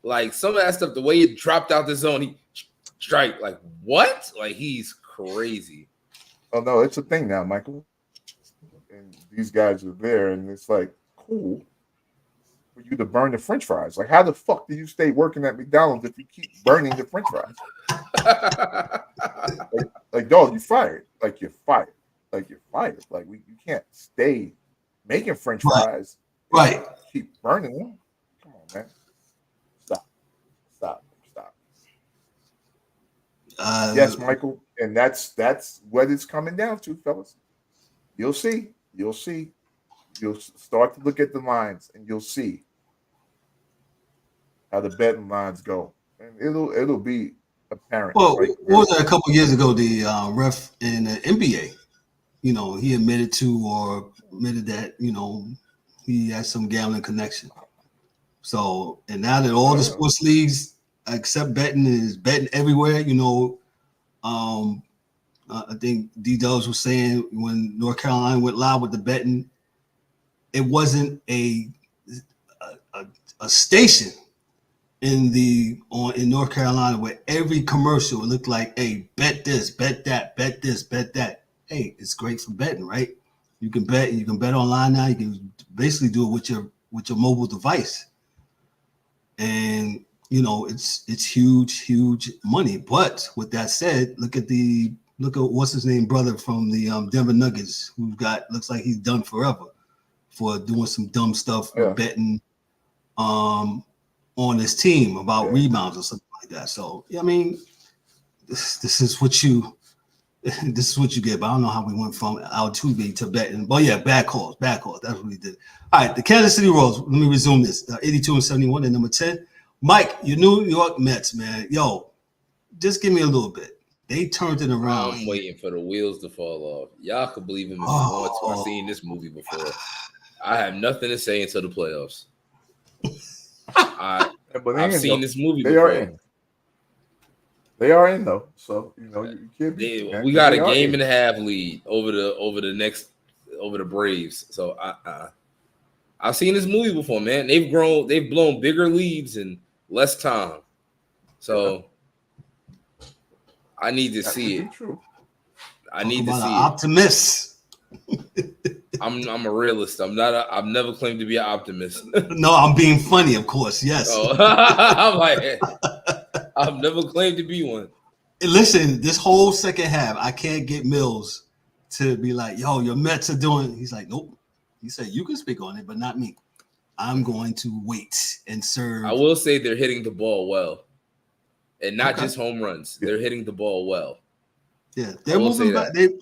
Like, some of that stuff, the way it dropped out the zone, he strike. Like, what? Like, he's crazy. Oh, no, it's a thing now, Michael. And these guys are there, and it's like, cool for you to burn the French fries. Like, how the fuck do you stay working at McDonald's if you keep burning the French fries? like, dog, you fired. Like, you're fired. Like, you're fired. Like, you can't stay making French fries. Right. Keep burning them. Come on, man. Stop. Yes, Michael. And that's what it's coming down to, fellas. You'll see. You'll start to look at the lines, and you'll see how the betting lines go. And it'll be apparent. Well, what was that a couple years ago? The ref in the NBA, he admitted that, he had some gambling connection. So, and now that all the sports leagues except betting is betting everywhere, I think D-Dubs was saying when North Carolina went live with the betting, it wasn't a station in North Carolina where every commercial looked like, hey, bet this, bet that, bet this, bet that. Hey, it's great for betting, right? You can bet, and you can bet online now. You can basically do it with your mobile device. And it's huge money. But with that said, look at what's his name brother from the Denver Nuggets, looks like he's done forever. for doing some dumb stuff for betting on his team about rebounds or something like that. So I mean, this is what you get. But I don't know how we went from Altuve to betting. But yeah, bad calls. That's what we did. All right, the Kansas City Royals. Let me resume this. 82-71 and number 10. Mike, your New York Mets, man. Yo, just give me a little bit. They turned it around. I'm waiting for the wheels to fall off. Y'all can believe him if you want to. I've seen this movie before. I have nothing to say until the playoffs. I've seen this movie before. They are in though, so you can't. We got a game and a half lead over the Braves. So I've seen this movie before, man. They've blown bigger leads in less time. So I need to see it. True. I need to see it. Optimist. I'm a realist. I've never claimed to be an optimist. No, I'm being funny, of course. Yes. I'm like, I've never claimed to be one. Listen, this whole second half, I can't get Mills to be like, yo, your Mets are doing. He's like, nope. He said, you can speak on it, but not me. I'm going to wait and serve. I will say they're hitting the ball well. And not just home runs. They're hitting the ball well. Yeah, they're moving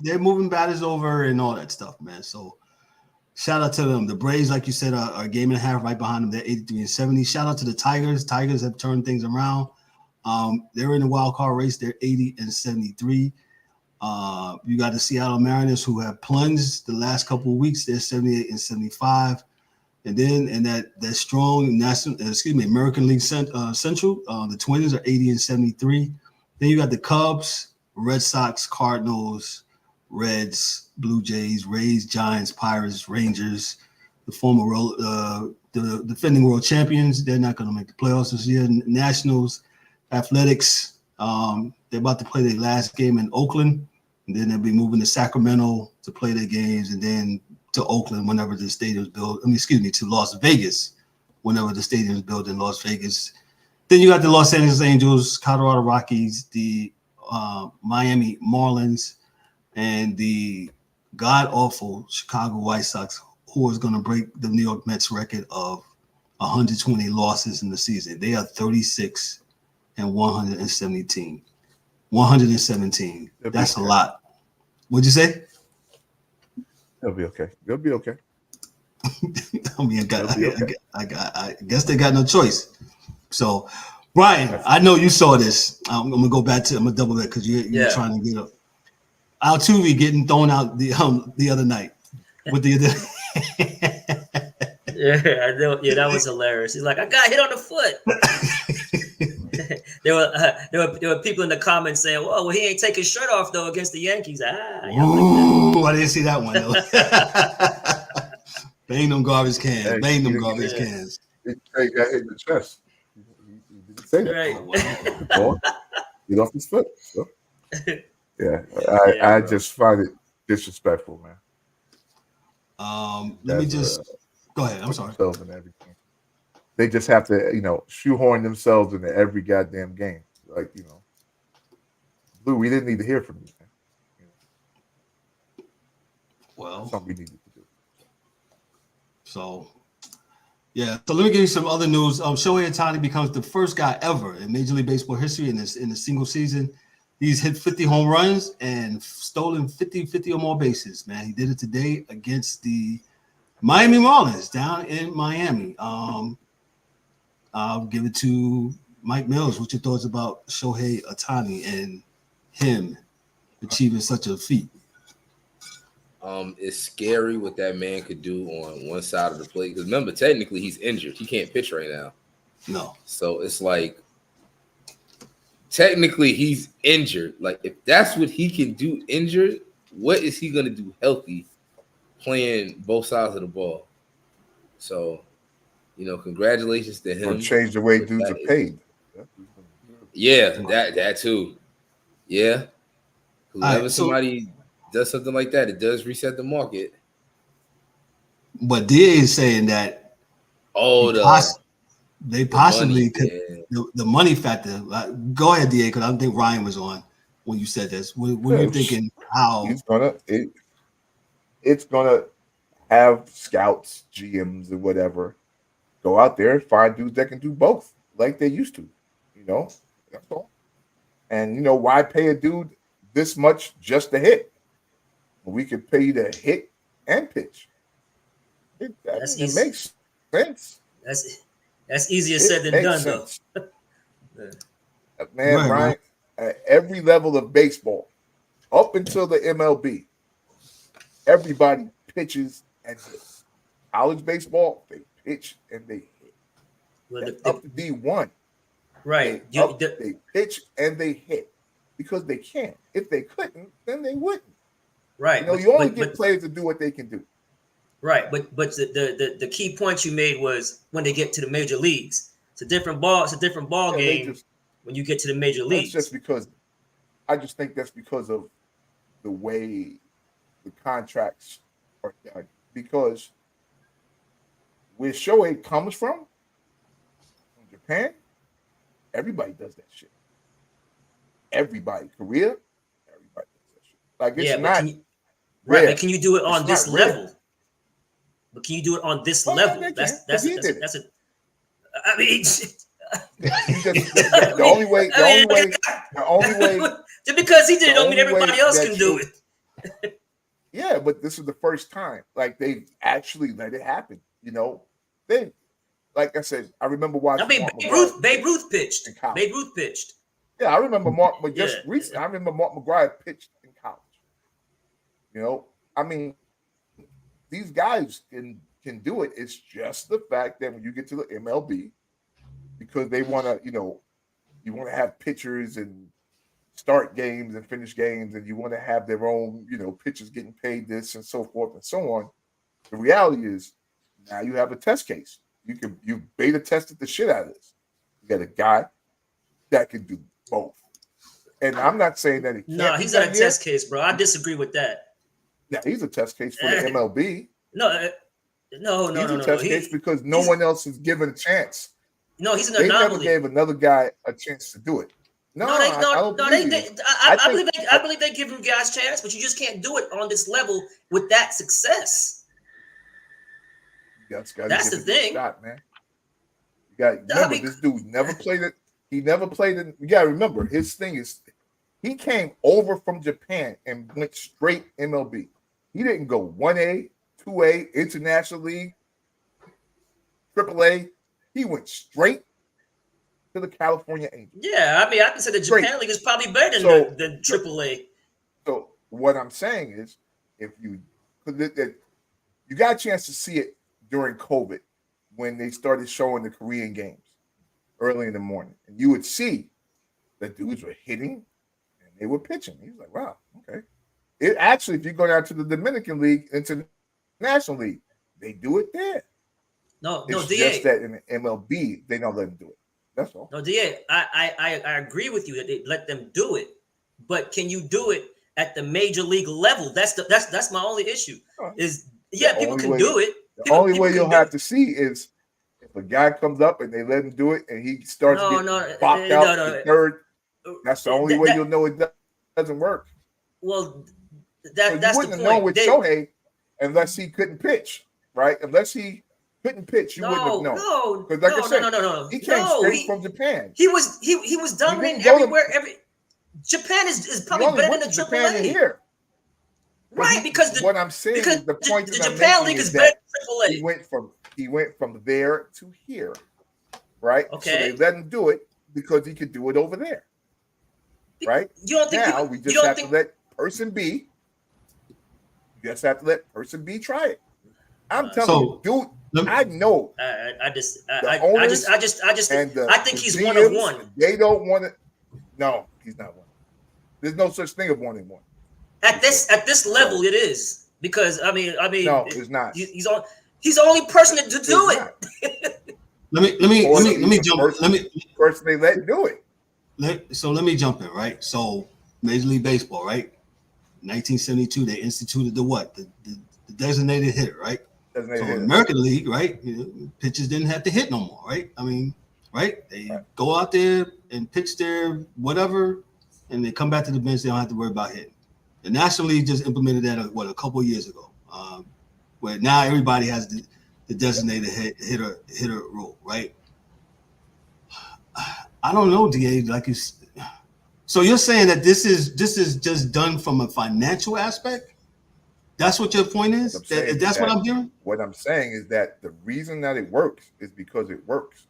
they're moving batters over and all that stuff, man. So shout out to them. The Braves, like you said, are a game and a half right behind them. They're 83-70. Shout out to the Tigers. Tigers have turned things around. They're in the wild card race. They're 80-73. You got the Seattle Mariners, who have plunged the last couple of weeks. They're 78-75. And then in that strong American League Central, the Twins are 80-73. Then you got the Cubs, Red Sox, Cardinals, Reds, Blue Jays, Rays, Giants, Pirates, Rangers, the former the defending world champions. They're not going to make the playoffs this year. Nationals, Athletics. They're about to play their last game in Oakland, and then they'll be moving to Sacramento to play their games, and then to Oakland whenever the stadium's built. To Las Vegas whenever the stadium's built in Las Vegas. Then you got the Los Angeles Angels, Colorado Rockies, the Miami Marlins, and the god-awful Chicago White Sox, who is going to break the New York Mets record of 120 losses in the season. They are 36-117. 117. That's a lot. What'd you say? They'll be okay. They'll be okay. I mean, I guess they got no choice. So, Brian, I know you saw this. I'm gonna go back to. I'm gonna double that because you're trying to get up. Altuve getting thrown out the other night with the. Yeah, I know. Yeah, that was hilarious. He's like, I got hit on the foot. There were people in the comments saying, "Well, he ain't take his shirt off though against the Yankees." Ooh, I didn't see that one though. Bang them garbage cans. Hey, Bang them garbage cans. He got hit in the chest. He didn't say that. Right. Get off his foot. So. Yeah, I just find it disrespectful, man. Let me just go ahead. I'm sorry. And everything. They just have to, shoehorn themselves into every goddamn game. Like, Blue, we didn't need to hear from you, man. Well, something we needed to do. So, yeah. So let me give you some other news. Shohei Ohtani becomes the first guy ever in Major League Baseball history in a single season. He's hit 50 home runs and stolen 50 or more bases, man. He did it today against the Miami Marlins down in Miami. I'll give it to Mike Mills. What's your thoughts about Shohei Ohtani and him achieving such a feat? It's scary what that man could do on one side of the plate. Because remember, technically, he's injured. He can't pitch right now. No. So it's like, technically, he's injured. Like, if that's what he can do injured, what is he going to do healthy playing both sides of the ball? So, congratulations to him. Change the way dudes are paid. Yeah, that too. Yeah. Whenever somebody does something like that, it does reset the market. But DA is saying that they possibly could. The money factor. Go ahead, DA, because I don't think Ryan was on when you said this. What are you thinking? How it's gonna have scouts, GMs, or whatever go out there and find dudes that can do both, like they used to. That's all. And why pay a dude this much just to hit? We could pay you to hit and pitch. It makes sense. That's easier said than done, sense. though. Man, Brian, at every level of baseball, up until the MLB, everybody pitches and hits. College baseball, they pitch and they hit. Well, up to D1. Right. They pitch and they hit because they can. If they couldn't, then they wouldn't. Right. You only get players to do what they can do. Right. But the key point you made was when they get to the major leagues. It's a different ball game when you get to the major leagues. That's just because I just think that's because of the way the contracts are done. Because where Shohei comes from Japan, everybody does that shit. Everybody. Korea, everybody does that shit. Like, it's not right, but can you do it on this level? But can you do it on this level? That's a I mean the only way just because he did it don't mean everybody else can do it. Yeah, but this is the first time like they actually let it happen. They, like I said, I remember watching. I mean, Babe Ruth pitched. Yeah, I remember Mark. But just recently, I remember Mark McGwire pitched in college. I mean, these guys can do it. It's just the fact that when you get to the MLB, because they want to, you want to have pitchers and start games and finish games, and you want to have their own, pitchers getting paid this and so forth and so on. The reality is now you have a test case. You beta tested the shit out of this. You got a guy that can do both. And I'm not saying that he can't. No, he's not a test case, bro. I disagree with that. Yeah, he's a test case for the MLB. No. He's a test case because no one else is given a chance. No, he's an anomaly. They never gave another guy a chance to do it. I believe they give him guys a chance, but you just can't do it on this level with that success. That's the thing, shot, man. You got remember this dude never played it. He never played it. You got to remember his thing is he came over from Japan and went straight MLB. He didn't go 1A, 2A, International League, AAA. He went straight to the California Angels. Yeah, I mean, I can say the Japan League is probably better than AAA. So what I'm saying is, if you got a chance to see it during COVID when they started showing the Korean games early in the morning, and you would see the dudes were hitting and they were pitching. He was like, "Wow, okay." It actually, if you go down to the Dominican League, International League, they do it there. It's just that in the MLB they don't let them do it. That's all. No, DA, I agree with you that they let them do it, but can you do it at the major league level? That's my only issue. People can do it. The only way you'll have to see is if a guy comes up and they let him do it and he starts getting bopped out to third. That's the only way you'll know it doesn't work. Well, that's the point. You wouldn't know with Shohei unless he couldn't pitch, right? Unless he couldn't pitch, you wouldn't have known. No, he came straight from Japan. He was dominating everywhere. Japan is probably better than the AAA here. Right, because what I'm saying is the point the Japan League is better than AAA. He went from there to here, right? Okay. So they let him do it because he could do it over there, right? You don't think now we just have to let person B. You just have to let person B try it. I'm telling you, dude. I know. I think he's GMs, one of one. They don't want it. No, he's not one. There's no such thing of one in one. At this level, it is because I mean, no, it's not. He's the only person to do it. Let me jump. First they let do it. Let me jump in, right? So Major League Baseball, right? 1972, they instituted the designated hitter, right? American League, right? Pitchers didn't have to hit no more, right? I mean, right? They go out there and pitch their whatever, and they come back to the bench. They don't have to worry about hitting. The National League just implemented that a couple of years ago. where now everybody has the designated hitter role, right? I don't know, DA. Like you, so you're saying that this is just done from a financial aspect? That's what your point is? That's what I'm hearing? What I'm saying is that the reason that it works is because it works.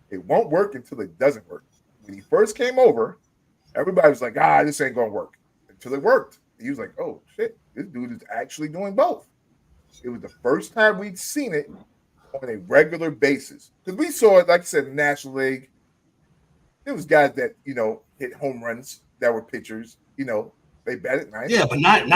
It won't work until it doesn't work. When he first came over, everybody was like, this ain't going to work. Until it worked. He was like, oh, shit, this dude is actually doing both. It was the first time we'd seen it on a regular basis. Because we saw it, like I said, in the National League. There was guys that, hit home runs that were pitchers. They batted nice. Yeah, but not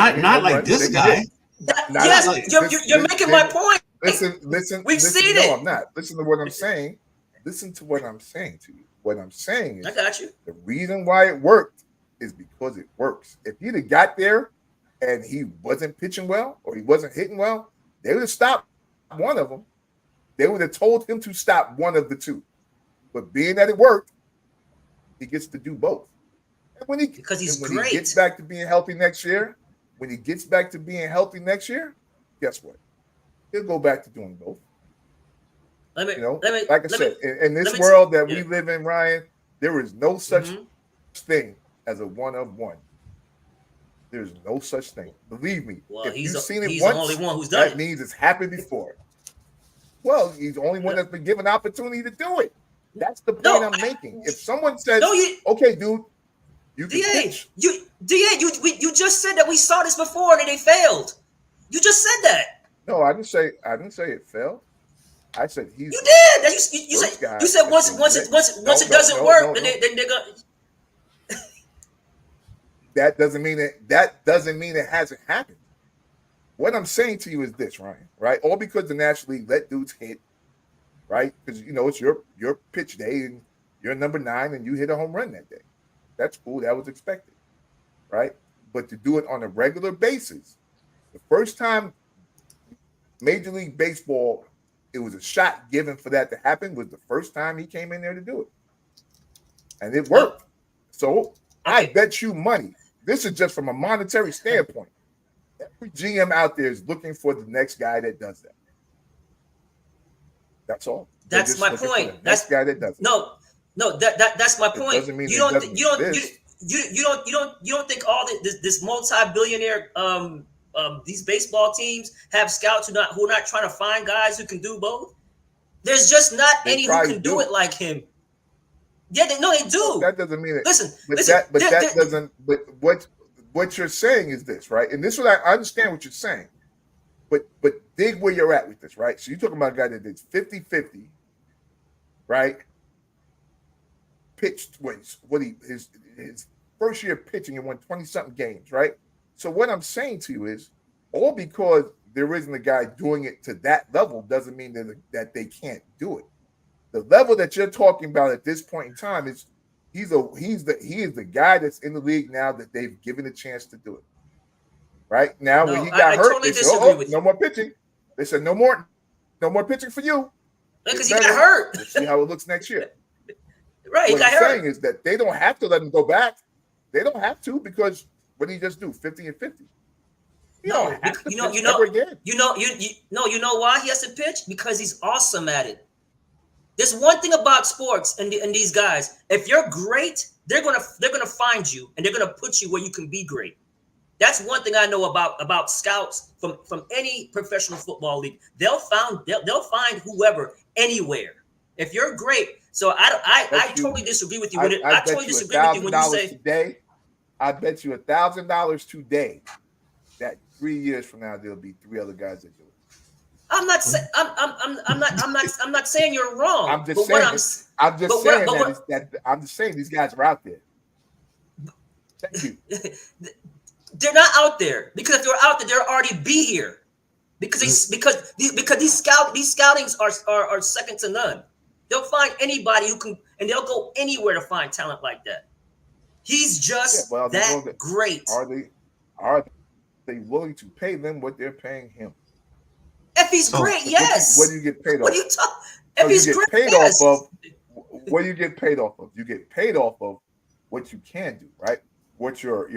like this guy. You're making my point. Listen. We've seen it. No, I'm not. Listen to what I'm saying. Listen to what I'm saying to you. What I'm saying is, I got you. The reason why it worked is because it works. If he'd have got there and he wasn't pitching well or he wasn't hitting well, they would have stopped one of them. They would have told him to stop one of the two. But being that it worked, he gets to do both. And when he gets back to being healthy next year, guess what? He'll go back to doing both. Like I said, in this world that we live in, Ryan, there is no such thing as a one of one. There's no such thing. Believe me. Well, if he's you've seen it he's once, the only one who's done it. That means it's happened before. Well, he's the only one that's been given opportunity to do it. That's the point I'm making. If someone says, okay, dude, you can pitch. You just said that we saw this before and they failed. You just said that. No, I didn't say it failed. I said he's. You did. You said once it doesn't work, then they're gonna. That doesn't mean it hasn't happened. What I'm saying to you is this, Ryan, right? All because the National League let dudes hit, right? Because it's your pitch day and you're number 9 and you hit a home run that day. That's cool. That was expected, right? But to do it on a regular basis, the first time Major League Baseball, it was a shot given for that to happen, was the first time he came in there to do it. And it worked. So I bet you money. This is just from a monetary standpoint. Every GM out there is looking for the next guy that does that. That's all. That's my point. That's the guy that does it. No, that's my point. Doesn't mean you don't think all this multi-billionaire these baseball teams have scouts who are not trying to find guys who can do both? There's just not any who can do it like him. Yeah, they do. That doesn't mean it. Listen. But what you're saying is this, right? And this is what I understand what you're saying. But dig where you're at with this, right? So you're talking about a guy that did 50-50, right? Pitched his first year pitching and won 20-something games, right? So what I'm saying to you is, all because there isn't a guy doing it to that level doesn't mean that they can't do it. The level that you're talking about at this point in time is he is the guy that's in the league now that they've given a chance to do it. Right now, when he got hurt, totally they said, no more pitching. They said no more pitching for you because he got hurt. We'll see how it looks next year. Right, what I'm saying is that they don't have to let him go back. They don't have to, because what did he just do? 50 and 50. You know why he has to pitch? Because he's awesome at it. There's one thing about sports and these guys. If you're great, they're gonna find you and they're gonna put you where you can be great. That's one thing I know about scouts from any professional football league. They'll find whoever anywhere. If you're great, so I totally disagree with you. I totally disagree with you when you say today. I bet you $1,000 today that 3 years from now there'll be 3 other guys that do it. I'm not saying you're wrong. I'm just saying these guys are out there. Thank you. They're not out there, because if they're out there, they'll already be here. Because these scoutings are second to none. They'll find anybody who can, and they'll go anywhere to find talent like that. He's just great. Are they willing to pay them what they're paying him? If he's great, yes. What do you get paid off? What are you talking? If he's great, yes. What do you get paid off of? You get paid off of what you can do, right? What's your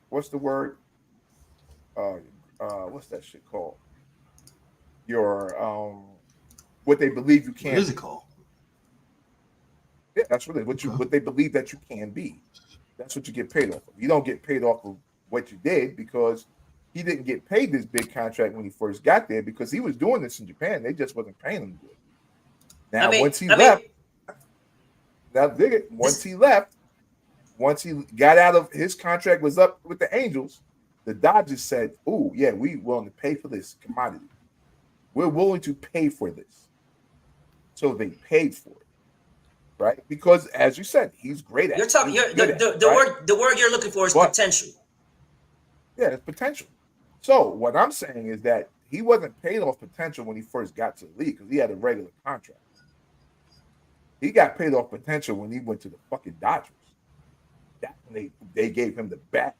what's the word? what's that shit called? Your what they believe you can. What is it called? Yeah, that's what what they believe that you can be. That's what you get paid off of. You don't get paid off of what you did, because he didn't get paid this big contract when he first got there, because he was doing this in Japan. They just wasn't paying him good. Now, once he left, once he got out of his contract was up with the Angels, the Dodgers said, "Oh yeah, we willing to pay for this commodity. We're willing to pay for this." So they paid for it, right? Because, as you said, he's great at. You're talking. The word you're looking for is potential. Yeah, it's potential. So what I'm saying is that he wasn't paid off potential when he first got to the league, because he had a regular contract. He got paid off potential when he went to the fucking Dodgers. That when they gave him the bat.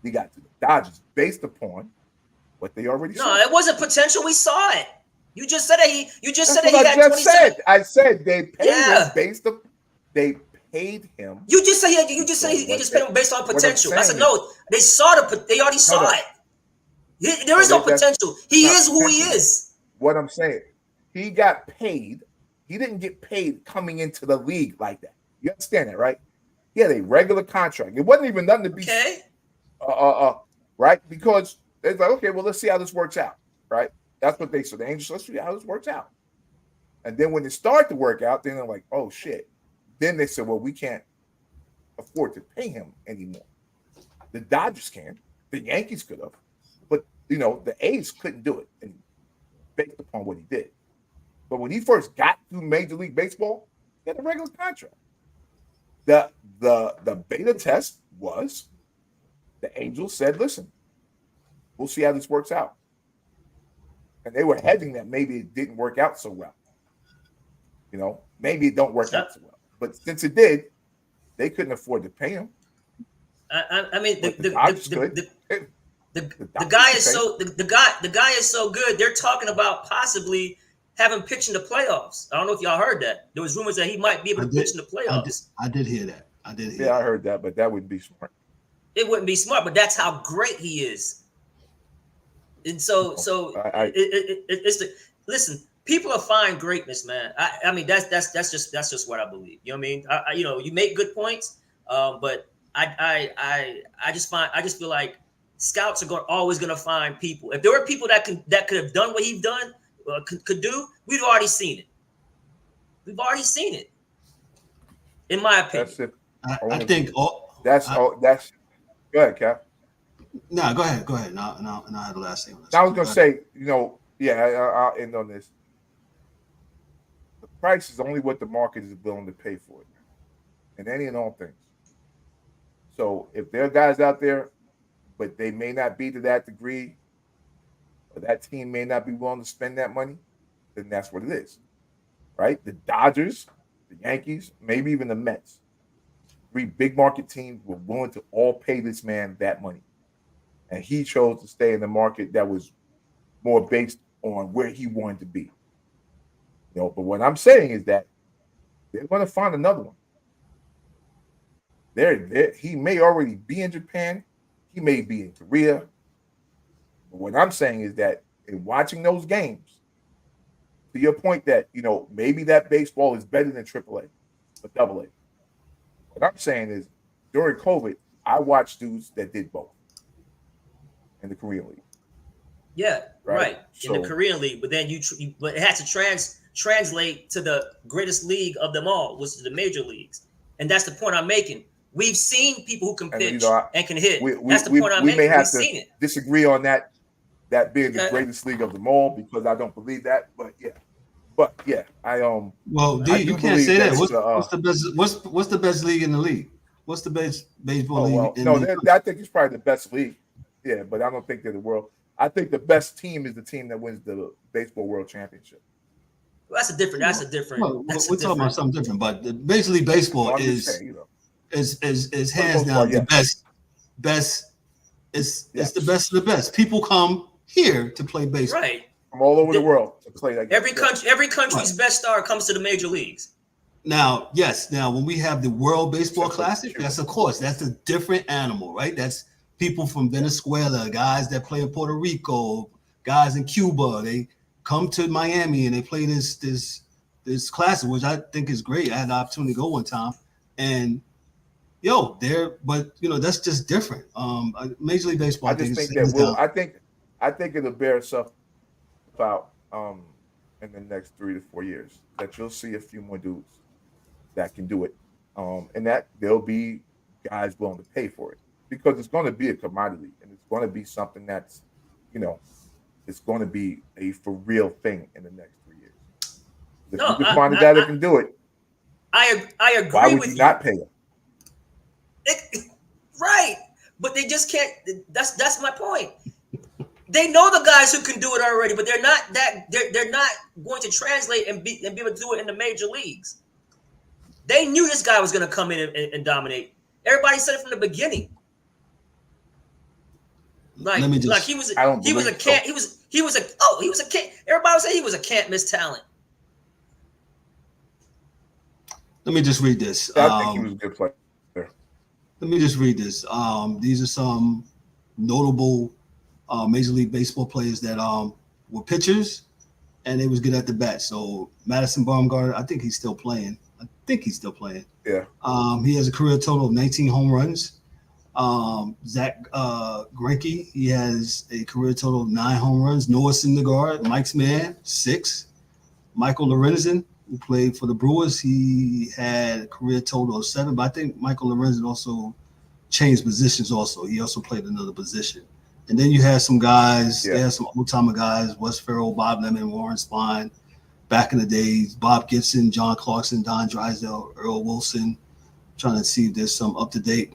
He got to the Dodgers based upon what they already saw. No, it wasn't potential. We saw it. You just said that he. You just said that he had 27. I said they paid him based on. They paid him. You just said he. You just said he just paid him based on potential. I said no. They saw the. They already saw it. There is no potential. He is who he is. What I'm saying, he got paid. He didn't get paid coming into the league like that. You understand that, right? He had a regular contract. It wasn't even nothing to be. Okay. Right? Because it's like, okay, well, let's see how this works out, right? That's what they said. The Angels, let's see how this works out. And then when it started to work out, then they're like, oh shit. Then they said, well, we can't afford to pay him anymore. The Dodgers can. The Yankees could have. But, the A's couldn't do it, and based upon what he did. But when he first got to Major League Baseball, he had a regular contract. The beta test was the Angels said, listen, we'll see how this works out. And they were hedging that maybe it didn't work out so well. Maybe it don't work out so well. But since it did, they couldn't afford to pay him. I mean, the guy is the guy is so good. They're talking about possibly having pitched in the playoffs. I don't know if y'all heard that. There was rumors that he might be able to pitch in the playoffs. I did hear that. I heard that, but that wouldn't be smart. It wouldn't be smart, but that's how great he is. And so it's the listen. People are finding greatness, man. I mean that's just what I believe. You know what I mean? You make good points, but I just feel like scouts are always gonna find people. If there were people that could have done what he's done, could do, we've already seen it. We've already seen it. In my opinion, that's it. I think that's. Go ahead, Cap. No, go ahead. Now I have the last thing on this. I was gonna say, I'll end on this. The price is only what the market is willing to pay for it, and any and all things. So if there are guys out there, but they may not be to that degree, or that team may not be willing to spend that money, then that's what it is, right? The Dodgers, the Yankees, maybe even the Mets, 3 big market teams were willing to all pay this man that money. And he chose to stay in the market that was more based on where he wanted to be. But what I'm saying is that they're going to find another one. He may already be in Japan. He may be in Korea. But what I'm saying is that in watching those games, to your point that, maybe that baseball is better than AAA or AA. What I'm saying is during COVID, I watched dudes that did both in the Korean League. Yeah, right. In the Korean League, but then but it has to translate to the greatest league of them all, which is the major leagues. And that's the point I'm making. We've seen people who can pitch and can hit. That's the point I'm making. We may have to disagree on that being the greatest league of them all, because I don't believe that. But yeah, Well, D, you can't say that. What's the best league in the league? What's the best baseball league? I think it's probably the best league. Yeah, but I don't think they're the world. I think the best team is the team that wins the baseball world championship. Well, that's a different. Well, we're talking about something different, but basically baseball is hands down the best. It's the best of the best. People come here to play baseball, right? From all over the world to play that game. Every country's best star comes to the major leagues. Now when we have the World Baseball Classic, that's a different animal, right? That's people from Venezuela, guys that play in Puerto Rico, guys in Cuba. They come to Miami and they play this classic, which I think is great. I had the opportunity to go one time, and but that's just different. Major League Baseball. I just think that I think it'll bear itself out in the next 3 to 4 years, that you'll see a few more dudes that can do it, and that there'll be guys willing to pay for it, because it's going to be a commodity, and it's going to be something that's, it's going to be a for real thing in the next 3 years. If you can find a guy that can do it, I agree. Why would you not pay him? Right, but they just can't. That's my point. They know the guys who can do it already, but they're not going to translate and be able to do it in the major leagues. They knew this guy was going to come in and dominate. Everybody said it from the beginning. Like he was a can't. He was a can't. Everybody said he was a can't miss talent. Let me just read this. I think he was a good player. Let me just read this. These are some notable Major League Baseball players that were pitchers, and they was good at the bat. So Madison Bumgarner, I think he's still playing. Yeah. He has a career total of 19 home runs. Zach Greinke, he has a career total of 9 home runs. Noah Syndergaard, Mike's man, 6. Michael Lorenzen, who played for the Brewers, he had a career total of 7. But I think Michael Lorenzen also changed positions. He also played another position. And then you have some guys. Yeah. They have some old-timer guys: Wes Ferrell, Bob Lemon, Warren Spahn. Back in the days, Bob Gibson, John Clarkson, Don Drysdale, Earl Wilson. Trying to see if there's some up-to-date.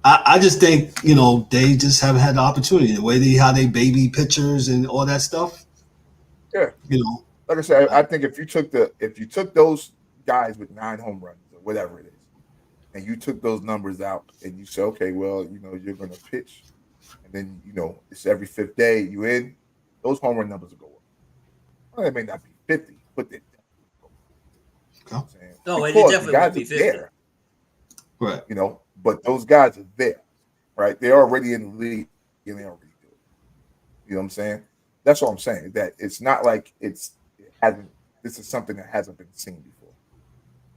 I just think, they just haven't had the opportunity. The way how they baby pitchers and all that stuff. Yeah. Like I said, I think if you took those guys with 9 home runs or whatever it is, and you took those numbers out and you say, okay, well, you're going to pitch, and then it's every 5th day you in, those home run numbers will go up. Well, it may not be 50, but they definitely go. No, it definitely won't be 50. There, right? But those guys are there, right? They're already in the league and they already do it. You know what I'm saying? That's all I'm saying. That it's not like this is something that hasn't been seen before.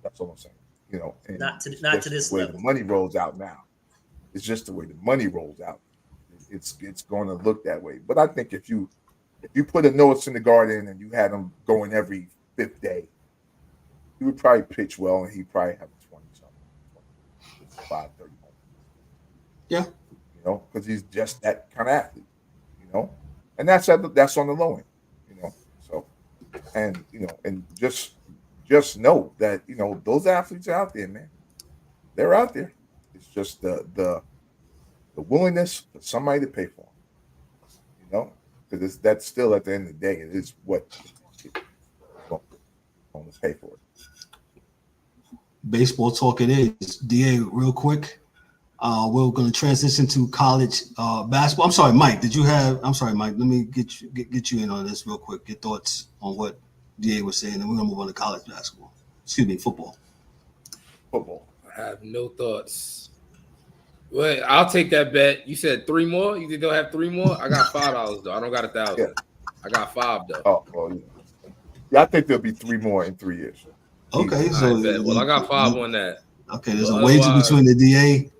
That's all I'm saying. And not to this way level. The money rolls out now. It's just the way the money rolls out. It's going to look that way. But I think if you put a Noah Syndergaard in and you had him going every 5th day, he would probably pitch well, and he'd probably have 25, 30 home. Yeah. Because he's just that kind of athlete. And that's on the low end. So, and and just know that those athletes are out there, man. They're out there. It's just the willingness for somebody to pay for them. Because that's still, at the end of the day, it is what going to pay for it. Baseball talk it is. DA, real quick. We're going to transition to college basketball. I'm sorry, Mike. I'm sorry, Mike. Let me get you in on this real quick. Your thoughts on what DA was saying, and we're going to move on to college basketball. Excuse me, football. I have no thoughts. Wait, I'll take that bet. You said 3 more? You think they'll have 3 more? I got $5 though. I don't got 1,000. Yeah. I got 5 though. Oh, well, yeah. I think there'll be 3 more in 3 years. Okay, I got 5 on that. Okay, there's a wager between the DA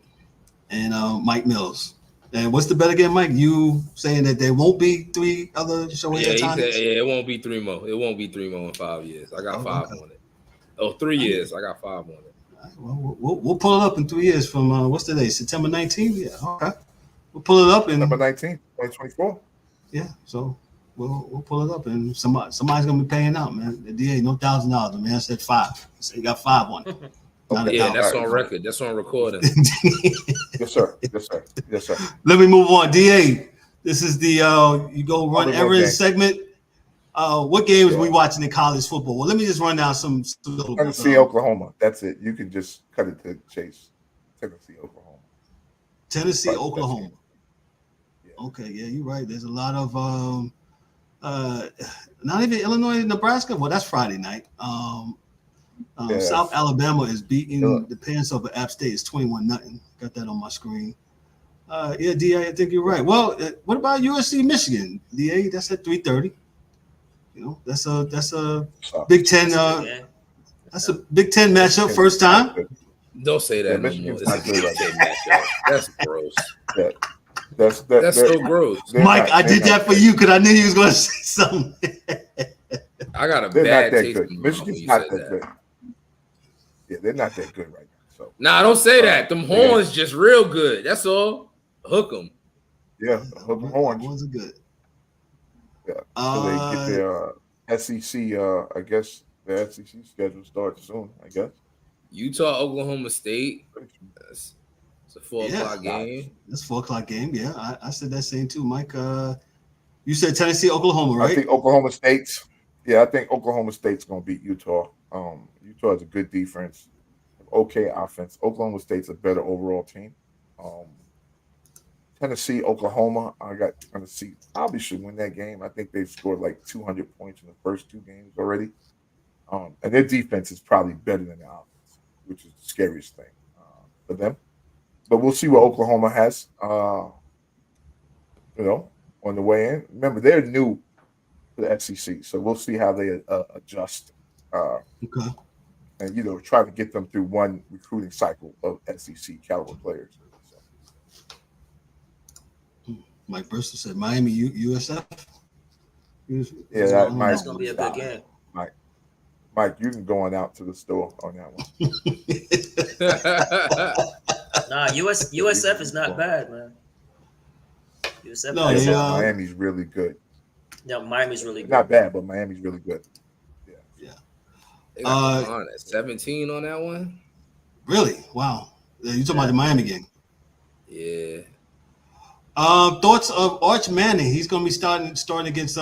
and Mike Mills. And what's the bet again, Mike? You saying that there won't be 3 other showing he said, it won't be 3 more. It won't be 3 more in 5 years. I got 5 on it. Oh, 3 years. I got 5 on it. Well, we'll pull it up in 3 years from what's the day? September 19th? Yeah, okay. We'll pull it up in September 19th, 2024. Yeah, so we'll pull it up and somebody's gonna be paying out, man. The DA, no $1,000. The man said 5. So you got 5 on it. Yeah, that's on record. That's on recording. Yes, sir. Let me move on. DA, this is the you go run errands segment. What games are we watching in college football? Well, let me just run down some Tennessee, Oklahoma. That's it. You can just cut it to chase. Tennessee, Oklahoma. Yeah. Okay, yeah, you're right. There's a lot of not even Illinois, Nebraska. Well, that's Friday night. South Alabama is beating the pants of App State. It's 21-0. Got that on my screen. Yeah, DA, I think you're right. Well, what about USC Michigan? DA, that's at 3:30. You know, that's a Big Ten. That's a Big Ten matchup, first time. Don't say that no more. It's a Big Ten matchup. That's gross. That's so gross. Mike, I did that for you because I knew you was going to say something. I got a bad taste. Michigan's not that good. Yeah, they're not that good right now. So don't say that. Them horns just real good. That's all. Hook them. Yeah, hook them horns. Horns are good. Yeah. So they get their SEC. I guess the SEC schedule starts soon. I guess. Utah, Oklahoma State. It's a 4 o'clock game. It's 4 o'clock game. Yeah, I said that same too, Mike. You said Tennessee, Oklahoma, right? I think Oklahoma State's. Yeah, I think Oklahoma State's going to beat Utah. Utah has a good defense, okay offense. Oklahoma State's a better overall team. Tennessee, Oklahoma. I got Tennessee. Probably should win that game. I think they've scored like 200 points in the first 2 games already. And their defense is probably better than their offense, which is the scariest thing for them. But we'll see what Oklahoma has, on the way in. Remember, they're new to the SEC, so we'll see how they adjust. Okay. And, try to get them through one recruiting cycle of SEC caliber players. So. Mike Bristol said Miami, USF. Yeah, that's going to be a good game. Mike, you can go on out to the store on that one. Nah, USF is not bad, man. USF Miami's really good. No, Miami's really good. Not bad, but Miami's really good. Yeah. They got on at 17 on that one. Really? Wow. You talking about the Miami game? Yeah. Thoughts of Arch Manning? He's going to be starting against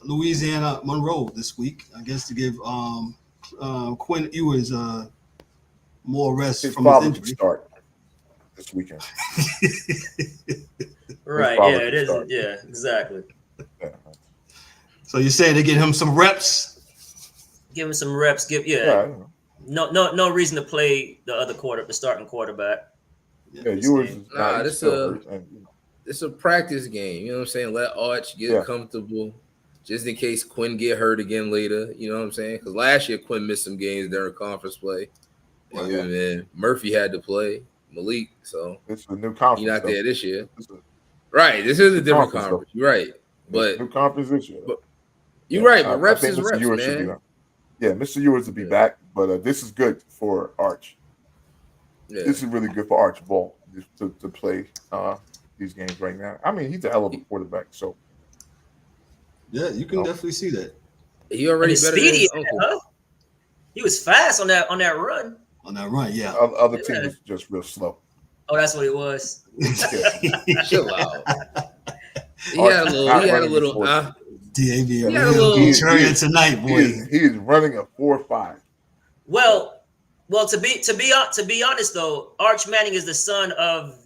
Louisiana Monroe this week, I guess, to give Quinn Ewers more rest from his injury. Start this weekend. Right? Yeah, it is. Yeah, exactly. Yeah. So you say they get him some reps? Give him some reps. No reason to play the starting quarterback. Yeah, Ewers is not. It's a practice game. You know what I'm saying? Let Arch get comfortable just in case Quinn get hurt again later. You know what I'm saying? Because last year Quinn missed some games during conference play. And then Murphy had to play Malik. So it's a new conference. He's not there this year. Right. This is a different conference. You're right. But new conference this year. You're right. But reps is reps, man. Mr. Ewers will be back. But this is good for Arch. Yeah. This is really good for Arch Ball to play these games right now. I mean, he's a hell of a quarterback. So yeah, you can definitely see that. He already better than his uncle. Huh? He was fast on that run. On that run, yeah. Other team was just real slow. Oh, that's what it was. Chill out. He had a little. DAB, he had a little tonight, boy. He is running a 4.5. Well, to be honest though, Arch Manning is the son of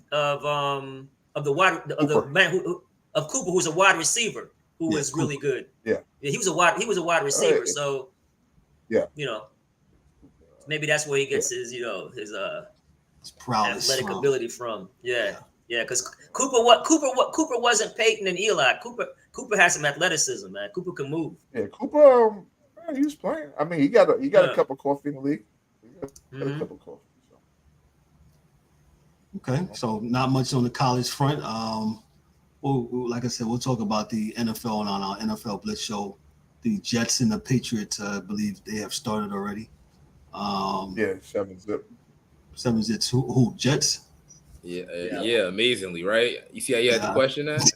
Cooper, who's a wide receiver who was really good. Yeah, he was a wide receiver. So maybe that's where he gets his prowess athletic ability from. Yeah, because Cooper wasn't Peyton and Eli. Cooper has some athleticism, man. Cooper can move. Yeah, Cooper, he was playing. I mean, he got a cup of coffee in the league. He got a cup of coffee. Okay, so not much on the college front. Like I said, we'll talk about the NFL on our NFL Blitz show. The Jets and the Patriots, I believe they have started already. 7-zip. 7-zip. Who? Jets? Yeah, amazingly, right? You see how you had to question that?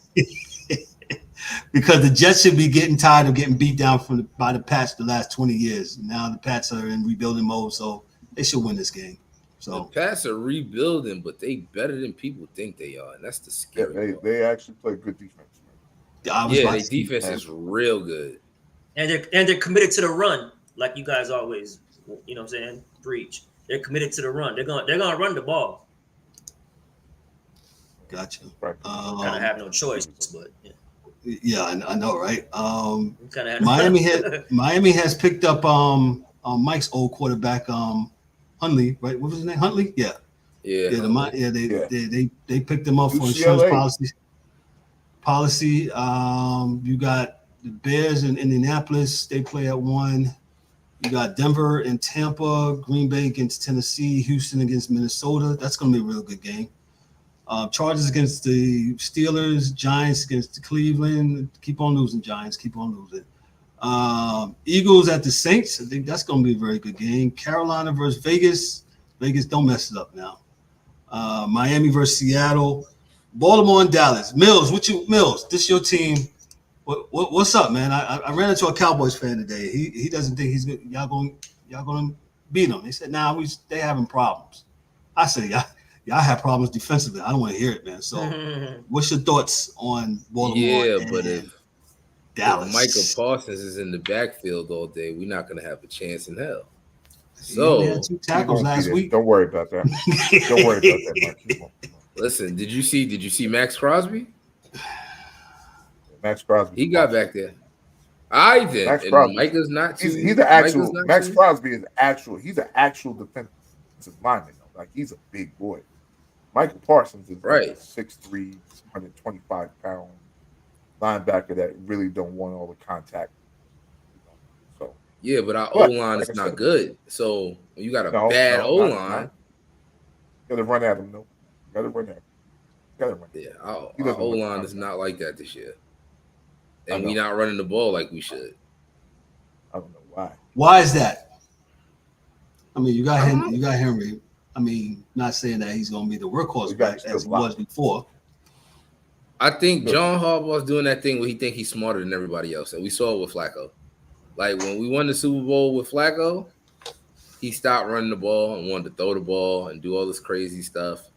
Because the Jets should be getting tired of getting beat down by the Pats the last 20 years. Now the Pats are in rebuilding mode, so they should win this game. So the Pats are rebuilding, but they better than people think they are, and that's the scary. Yeah, they actually play good defense. Their defense is real good, and they're committed to the run, like you guys always, you know what I'm saying, preach. They're committed to the run. They're gonna run the ball. Gotcha. Right. Kind of have no choice, but yeah, I know, right? Miami has picked up Mike's old quarterback, Huntley, right? What was his name? Huntley? Yeah. They picked them up for insurance policy. You got the Bears in Indianapolis. They play at 1. You got Denver and Tampa, Green Bay against Tennessee, Houston against Minnesota. That's going to be a real good game. Chargers against the Steelers, Giants against the Cleveland. Keep on losing, Giants. Keep on losing. Eagles at the Saints. I think that's going to be a very good game. Carolina versus Vegas. Vegas, don't mess it up now. Miami versus Seattle. Baltimore and Dallas. Mills, this your team. What's up, man? I ran into a Cowboys fan today. He doesn't think y'all going to beat them. They said, they having problems. I said, y'all have problems defensively. I don't want to hear it, man. So, what's your thoughts on Baltimore? Yeah, but if Dallas, Micah Parsons is in the backfield all day, we're not going to have a chance in hell. So, he had 2 tackles last week. Don't worry about that. Don't worry about that, Mike. Listen, did you see Max Crosby? Max Crosby. He got back there. I did. Max Crosby. Micah's not too. He's an actual. Max Crosby is actual. He's an actual defensive lineman. Like, he's a big boy. Michael Parsons is right. Like 6'3", 125-pound linebacker that really don't want all the contact. So yeah, but our O-line is not good. So when you got a bad O-line, got to run at him. No, got to run at him. Yeah, our O-line is not like that this year. And we're not running the ball like we should. I don't know why. Why is that? I mean, you got Henry. I mean, not saying that he's going to be the workhorse back as he was before. I think John Harbaugh's doing that thing where he think he's smarter than everybody else. And we saw it with Flacco. Like, when we won the Super Bowl with Flacco, he stopped running the ball and wanted to throw the ball and do all this crazy stuff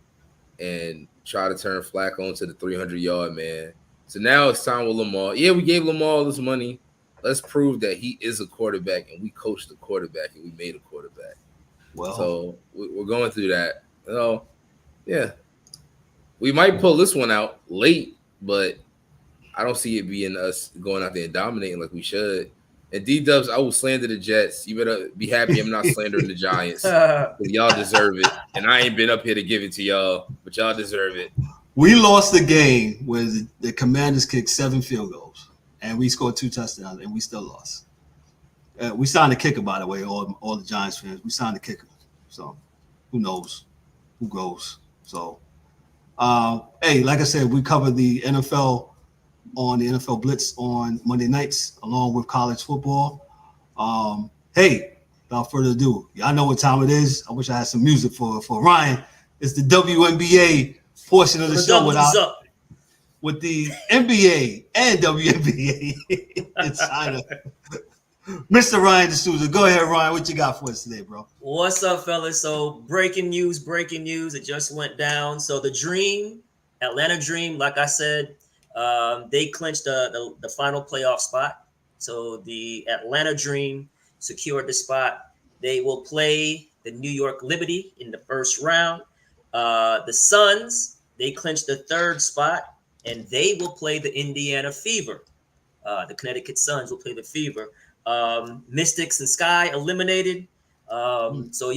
and try to turn Flacco into the 300-yard man. So now it's time with Lamar. Yeah, we gave Lamar all this money. Let's prove that he is a quarterback, and we coached the quarterback, and we made a quarterback. Well, so we're going through that. So, yeah. We might pull this one out late, but I don't see it being us going out there and dominating like we should. And D-Dubs, I will slander the Jets. You better be happy I'm not slandering the Giants. Y'all deserve it. And I ain't been up here to give it to y'all, but y'all deserve it. We lost the game where the Commanders kicked 7 field goals, and we scored 2 touchdowns, and we still lost. We signed a kicker, by the way, all the Giants fans. We signed a kicker. So who knows who goes. So, hey, like I said, we covered the NFL on the NFL Blitz on Monday nights along with college football. Hey, without further ado, y'all know what time it is. I wish I had some music for Ryan. It's the WNBA portion of the show with the NBA and WNBA insider. Mr. Ryan DeSouza. Go ahead, Ryan. What you got for us today, bro? What's up, fellas? So breaking news. It just went down. So the Dream, Atlanta Dream, like I said, they clinched the final playoff spot. So the Atlanta Dream secured the spot. They will play the New York Liberty in the first round. The Suns, they clinched the 3rd spot, and they will play the Indiana Fever. The Connecticut Suns will play the Fever. Mystics and Sky eliminated. So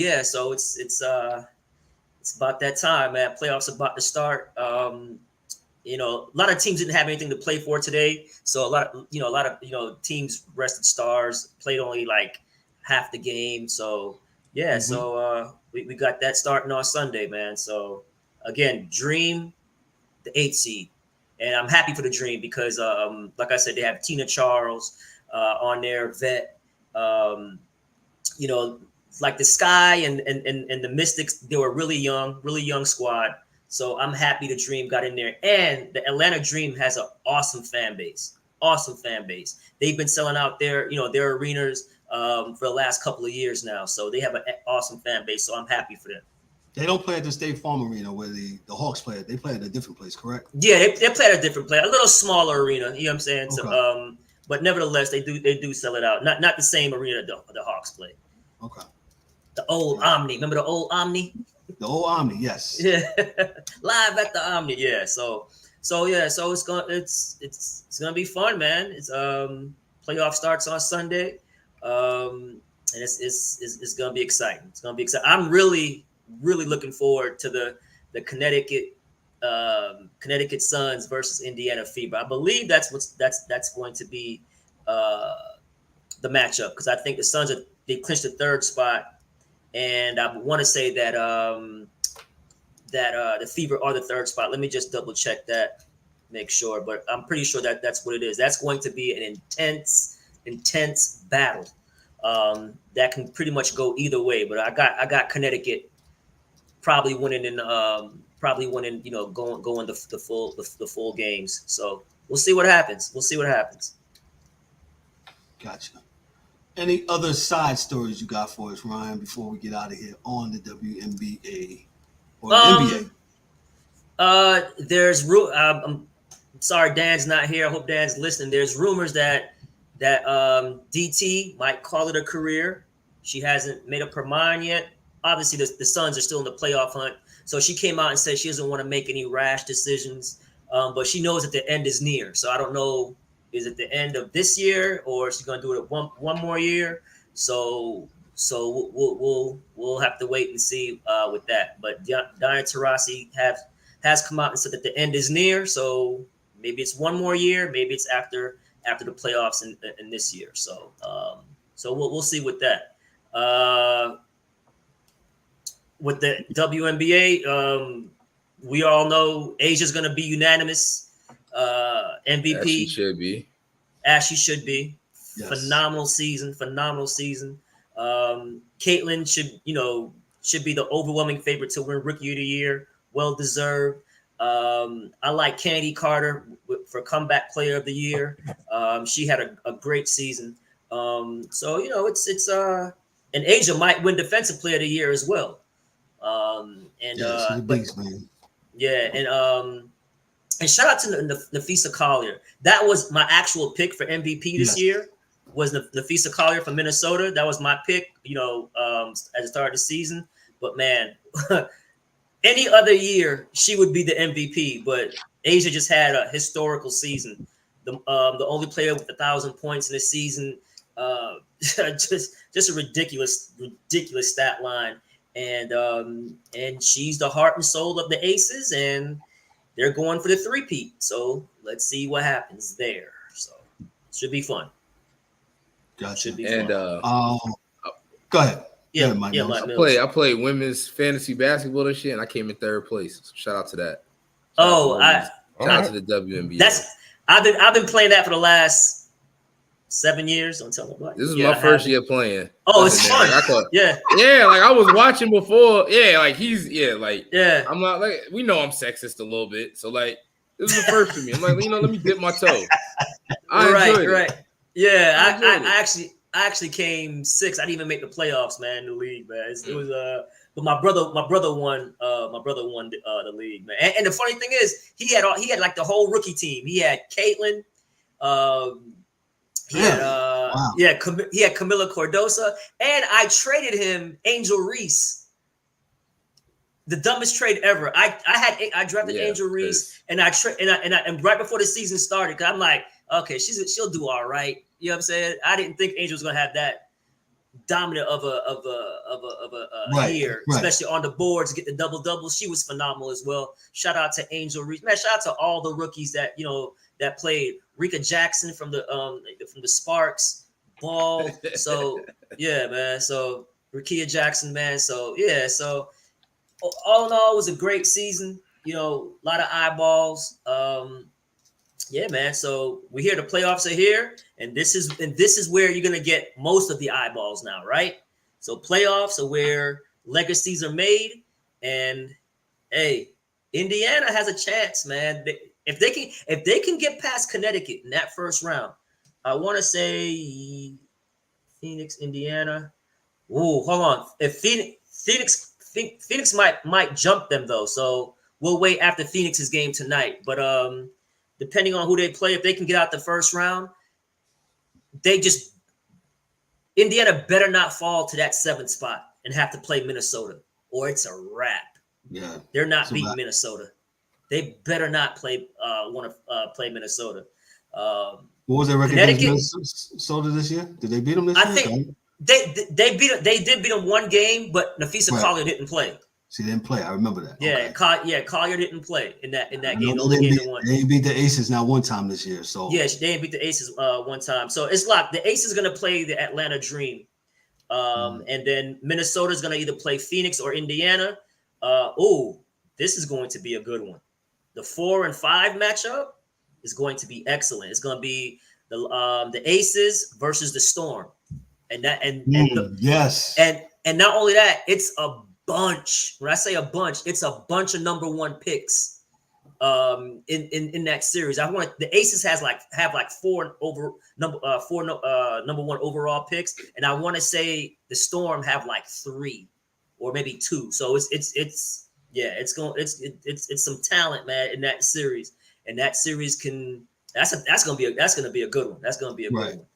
it's about that time, man. Playoffs about to start. A lot of teams didn't have anything to play for today. So a lot of teams rested stars, played only like half the game. So so we got that starting on Sunday, man. So again, Dream, the 8th seed. And I'm happy for the Dream because like I said, they have Tina Charles on their vet. Like the Sky and the Mystics, they were really young squad. So I'm happy the Dream got in there. And the Atlanta Dream has an awesome fan base. They've been selling out their arenas for the last couple of years now. So they have an awesome fan base. So I'm happy for them. They don't play at the State Farm Arena where the Hawks play. They play at a different place, correct? Yeah, they play at a different place, a little smaller arena. You know what I'm saying? Okay. So, but nevertheless, they do sell it out. Not the same arena the Hawks play. Okay. The old Omni. Remember the old Omni? The old Omni, yes. Yeah. Live at the Omni, yeah. So it's gonna be fun, man. It's playoff starts on Sunday. And it's gonna be exciting. I'm really really looking forward to the Connecticut Suns versus Indiana Fever. I believe that's going to be the matchup, because I think the Suns they clinched the 3rd spot, and I want to say that the Fever are the 3rd spot. Let me just double check that, make sure, but I'm pretty sure that that's what it is. That's going to be an intense battle. That can pretty much go either way, but I got Connecticut probably winning, going the full games. So we'll see what happens. Gotcha. Any other side stories you got for us, Ryan, before we get out of here on the WNBA or NBA? I'm sorry Dan's not here. I hope Dan's listening. There's rumors that DT might call it a career. She hasn't made up her mind yet. Obviously, the Suns are still in the playoff hunt. So she came out and said she doesn't want to make any rash decisions, but she knows that the end is near. So I don't know, is it the end of this year, or is she going to do it one more year? So we'll have to wait and see with that. But Diana Taurasi has come out and said that the end is near. So maybe it's one more year, maybe it's after the playoffs in this year. So we'll see with that. With the WNBA, we all know Asia's going to be unanimous MVP. As she should be. Yes. Phenomenal season. Caitlin should be the overwhelming favorite to win Rookie of the Year. Well deserved. I like Kennedy Carter for Comeback Player of the Year. She had a great season. It's and Asia might win Defensive Player of the Year as well. And shout out to Nafisa Collier. That was my actual pick for MVP this year. Was Nafisa Collier from Minnesota. That was my pick, at the start of the season. But man, any other year she would be the MVP. But Asia just had a historical season. The only player with 1,000 points in the season. Just a ridiculous stat line. And she's the heart and soul of the Aces, and they're going for the 3-peat. So let's see what happens there. So should be fun. Gotcha. Should be fun. Go ahead. Yeah, I played women's fantasy basketball this year, and I came in 3rd place. So shout out to that. Shout out to the WNBA. I've been playing that for the last 7 years. Don't tell nobody. This is my first year playing. Oh, it's fun. Yeah, like I was watching before. Yeah, like I'm not like, we know I'm sexist a little bit, so like this is the first for me. I'm like, let me dip my toe. Right. Yeah, I actually came 6th. I didn't even make the playoffs, man. In the league, man. It was but my brother won. The league, man. And the funny thing is, he had like the whole rookie team. He had Caitlin. He had Camila Cordosa, and I traded him Angel Reese. The dumbest trade ever. I drafted Angel Reese, and and right before the season started, because I'm like, okay, she'll do all right. You know what I'm saying? I didn't think Angel was gonna have that dominant of a year, especially on the boards, get the double. She was phenomenal as well. Shout out to Angel Reese, man. Shout out to all the rookies that that played. Rika Jackson from the Sparks, Ball. So yeah, man. So Rikia Jackson, man. So yeah. So all in all, it was a great season. A lot of eyeballs. Yeah, man. So we hear the playoffs are here, and this is where you're gonna get most of the eyeballs now, right? So playoffs are where legacies are made, and hey, Indiana has a chance, man. If they can get past Connecticut in that first round, I want to say Phoenix, Indiana. Ooh, hold on. If Phoenix might jump them though, so we'll wait after Phoenix's game tonight. But depending on who they play, if they can get out the first round, Indiana better not fall to that 7th spot and have to play Minnesota, or it's a wrap. Yeah, they're not beating Minnesota. They better not play Minnesota. What was their record against Minnesota this year? Did they beat them this year? I think they did beat them one game, but Nafisa Collier didn't play. She didn't play. I remember that. Yeah, okay. Collier didn't play in that game. The only game they won. They beat the Aces now one time this year. So yeah, they didn't beat the Aces one time. So it's locked. The Aces going to play the Atlanta Dream, and then Minnesota's going to either play Phoenix or Indiana. This is going to be a good one. The 4 and 5 matchup is going to be excellent. It's going to be the Aces versus the Storm, and yes, and not only that, it's a bunch. When I say a bunch, it's a bunch of number 1 picks in that series. I want the Aces have like 4 number 1 overall picks, and I want to say the Storm have like 3 or maybe 2. So it's some talent, man, in that series, and that series that's gonna be a good one. That's gonna be a good one.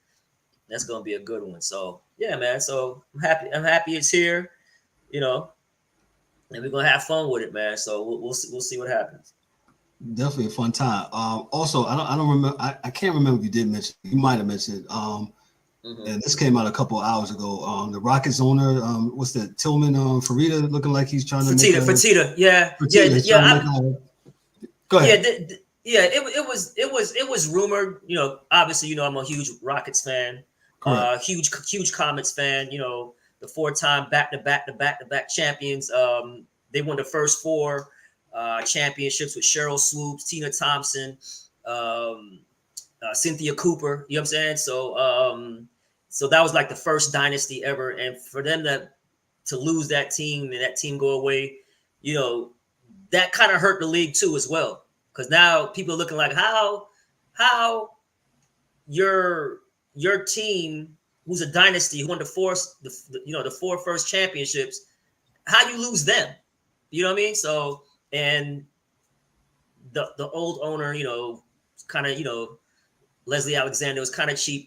That's gonna be a good one. So yeah, man. So I'm happy it's here. And we're gonna have fun with it, man. So we'll see what happens. Definitely a fun time. Also, I don't remember. I can't remember if you did mention. You might have mentioned. And this came out a couple of hours ago. The Rockets owner, what's that? Tillman Fertitta, looking like he's trying to Fertitta. Yeah. Go ahead. Yeah. It was rumored. Obviously, I'm a huge Rockets fan. Huge Comets fan. The 4-time back-to-back champions. They won the first 4 championships with Cheryl Swoops, Tina Thompson, Cynthia Cooper. You know what I'm saying? So that was like the first dynasty ever, and for them to lose that team and that team go away, that kind of hurt the league too as well, because now people are looking like how your team, who's a dynasty, who won the 4 first championships, how you lose them? You know what I mean? So, and the old owner, kind of, Leslie Alexander was kind of cheap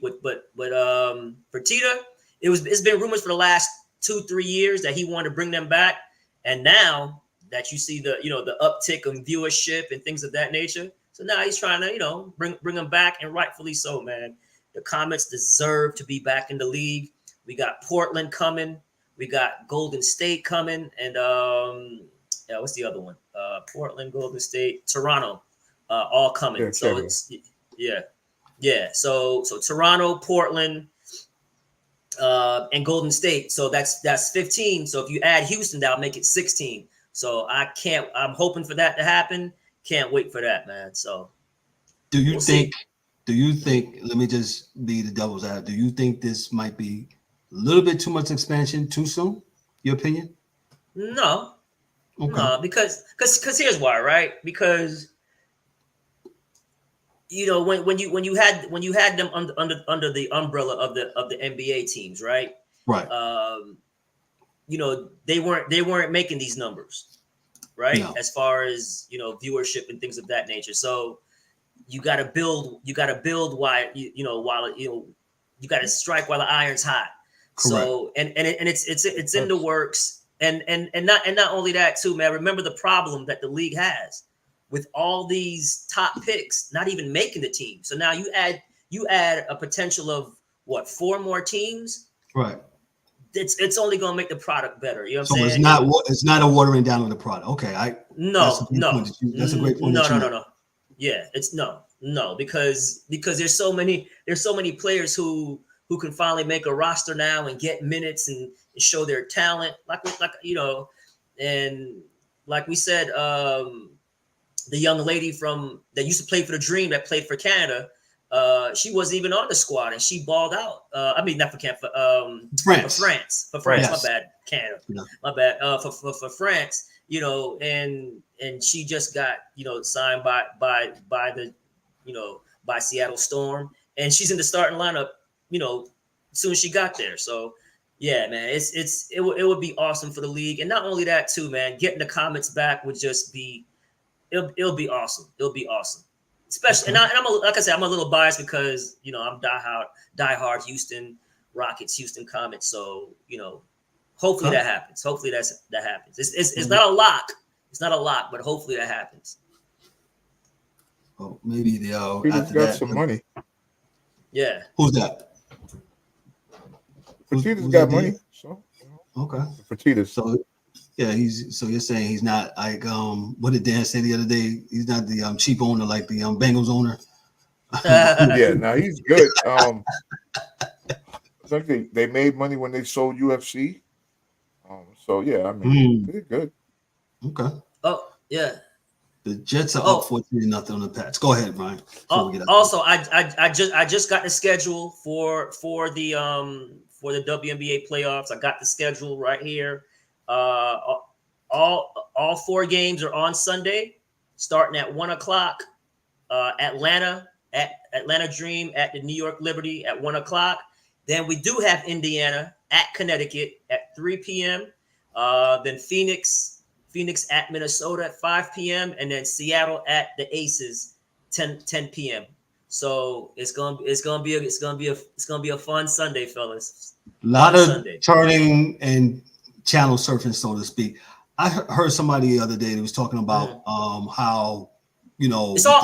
with, but Fertitta, it's been rumors for the last 2-3 years that he wanted to bring them back, and now that you see the uptick in viewership and things of that nature, so now he's trying to bring them back, and rightfully so, man. The Comets deserve to be back in the league. We got Portland coming, we got Golden State coming, and what's the other one? Portland, Golden State, Toronto, all coming. Yeah, so it's So Toronto, Portland, and Golden State. So that's 15. So if you add Houston, that'll make it 16. So I'm hoping for that to happen. Can't wait for that, man. So do you think, let me just be the devil's advocate, do you think this might be a little bit too much expansion too soon? Your opinion? No. Okay. No, because here's why, right? Because when you had them under the umbrella of the NBA teams, right? Right. They weren't making these numbers, right? No. As far as viewership and things of that nature. So you got to build while you got to strike while the iron's hot. Correct. So and it's in the works. And not only that too, man. Remember the problem that the league has with all these top picks not even making the team. So now you add a potential of 4 more teams. Right. It's only going to make the product better. You know what I'm saying? So it's not a watering down of the product. Okay. That's a great point. No. Yeah, it's no, because there's so many players who can finally make a roster now and get minutes and show their talent, and like we said, the young lady that used to play for the Dream that played for Canada, she wasn't even on the squad and she balled out. Not for Canada, France. For France, yes. My bad, Canada. No. My bad. For France, and she just got signed by Seattle Storm, and she's in the starting lineup, as soon as she got there. So yeah, man, it would be awesome for the league, and not only that too, man. Getting the Comets back would just be it'll be awesome. It'll be awesome, especially. Okay. And like I said, I'm a little biased because I'm diehard Houston Rockets, Houston Comets. So hopefully that happens. Hopefully that happens. It's not a lock. It's not a lock, but hopefully that happens. Well, maybe after got some money. Yeah. Who's that? Fertitta's got money. So okay. Fertitta's. So Yeah, so you're saying he's not like what did Dan say the other day? He's not the cheap owner like the Bengals owner. Yeah, now he's good. I think they made money when they sold UFC. So yeah, I mean they're good. Okay. Oh yeah. The Jets are up 14-0 on the Pats. Go ahead, Brian. Also, I just got the schedule for the WNBA playoffs. I got the schedule right here. All 4 games are on Sunday, starting at 1:00. Atlanta Dream at the New York Liberty at 1:00. Then we do have Indiana at Connecticut at 3 p.m. Then Phoenix at Minnesota at 5 p.m. and then Seattle at the Aces 10 p.m. So it's gonna be a fun Sunday, fellas. A lot of turning and channel surfing, so to speak. I heard somebody the other day that was talking about how it's all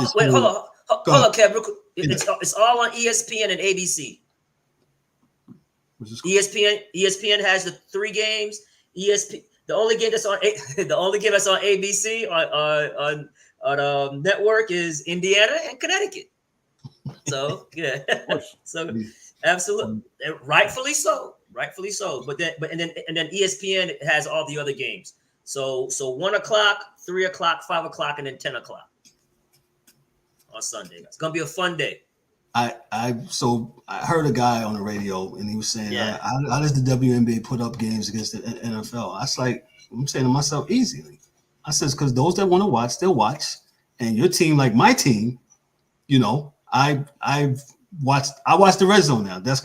hold on, Kevin. It's all on ESPN and ABC. ESPN has the 3 games. The only game that's on ABC on network is Indiana and Connecticut. So yeah, so absolutely, rightfully so. But then ESPN has all the other games. So 1:00, 3:00, 5:00, and then 10:00 on Sunday. It's gonna be a fun day. I heard a guy on the radio and he was saying, how does the WNBA put up games against the NFL? I'm saying to myself, easily. I says, because those that want to watch, they'll watch. And your team, like my team, I watched the red zone now. That's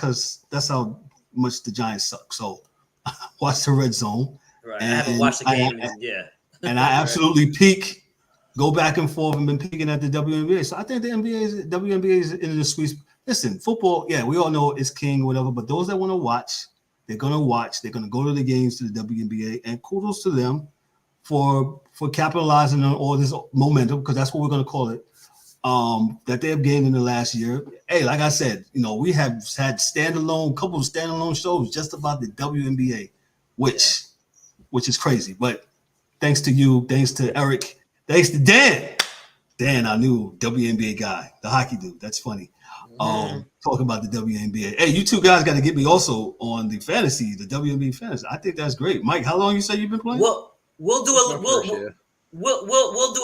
how much the Giants suck. So I watched the red zone. Right. I haven't watched the game. And I absolutely peak. Go back and forth and been peeking at the WNBA. So I think the WNBA is in the sweet. Listen, football, yeah, we all know it's king, whatever. But those that want to watch, they're gonna watch. They're gonna go to the games to the WNBA, and kudos to them for capitalizing on all this momentum, because that's what we're gonna call it. That they have gained in the last year. Hey, like I said, we have had couple of standalone shows just about the WNBA, which is crazy. But thanks to you, thanks to Eric. Thanks to Dan, our new WNBA guy, the hockey dude. That's funny. Talking about the WNBA. Hey, you two guys got to get me also on the WNBA fantasy. I think that's great. Mike, how long you say you've been playing? We'll do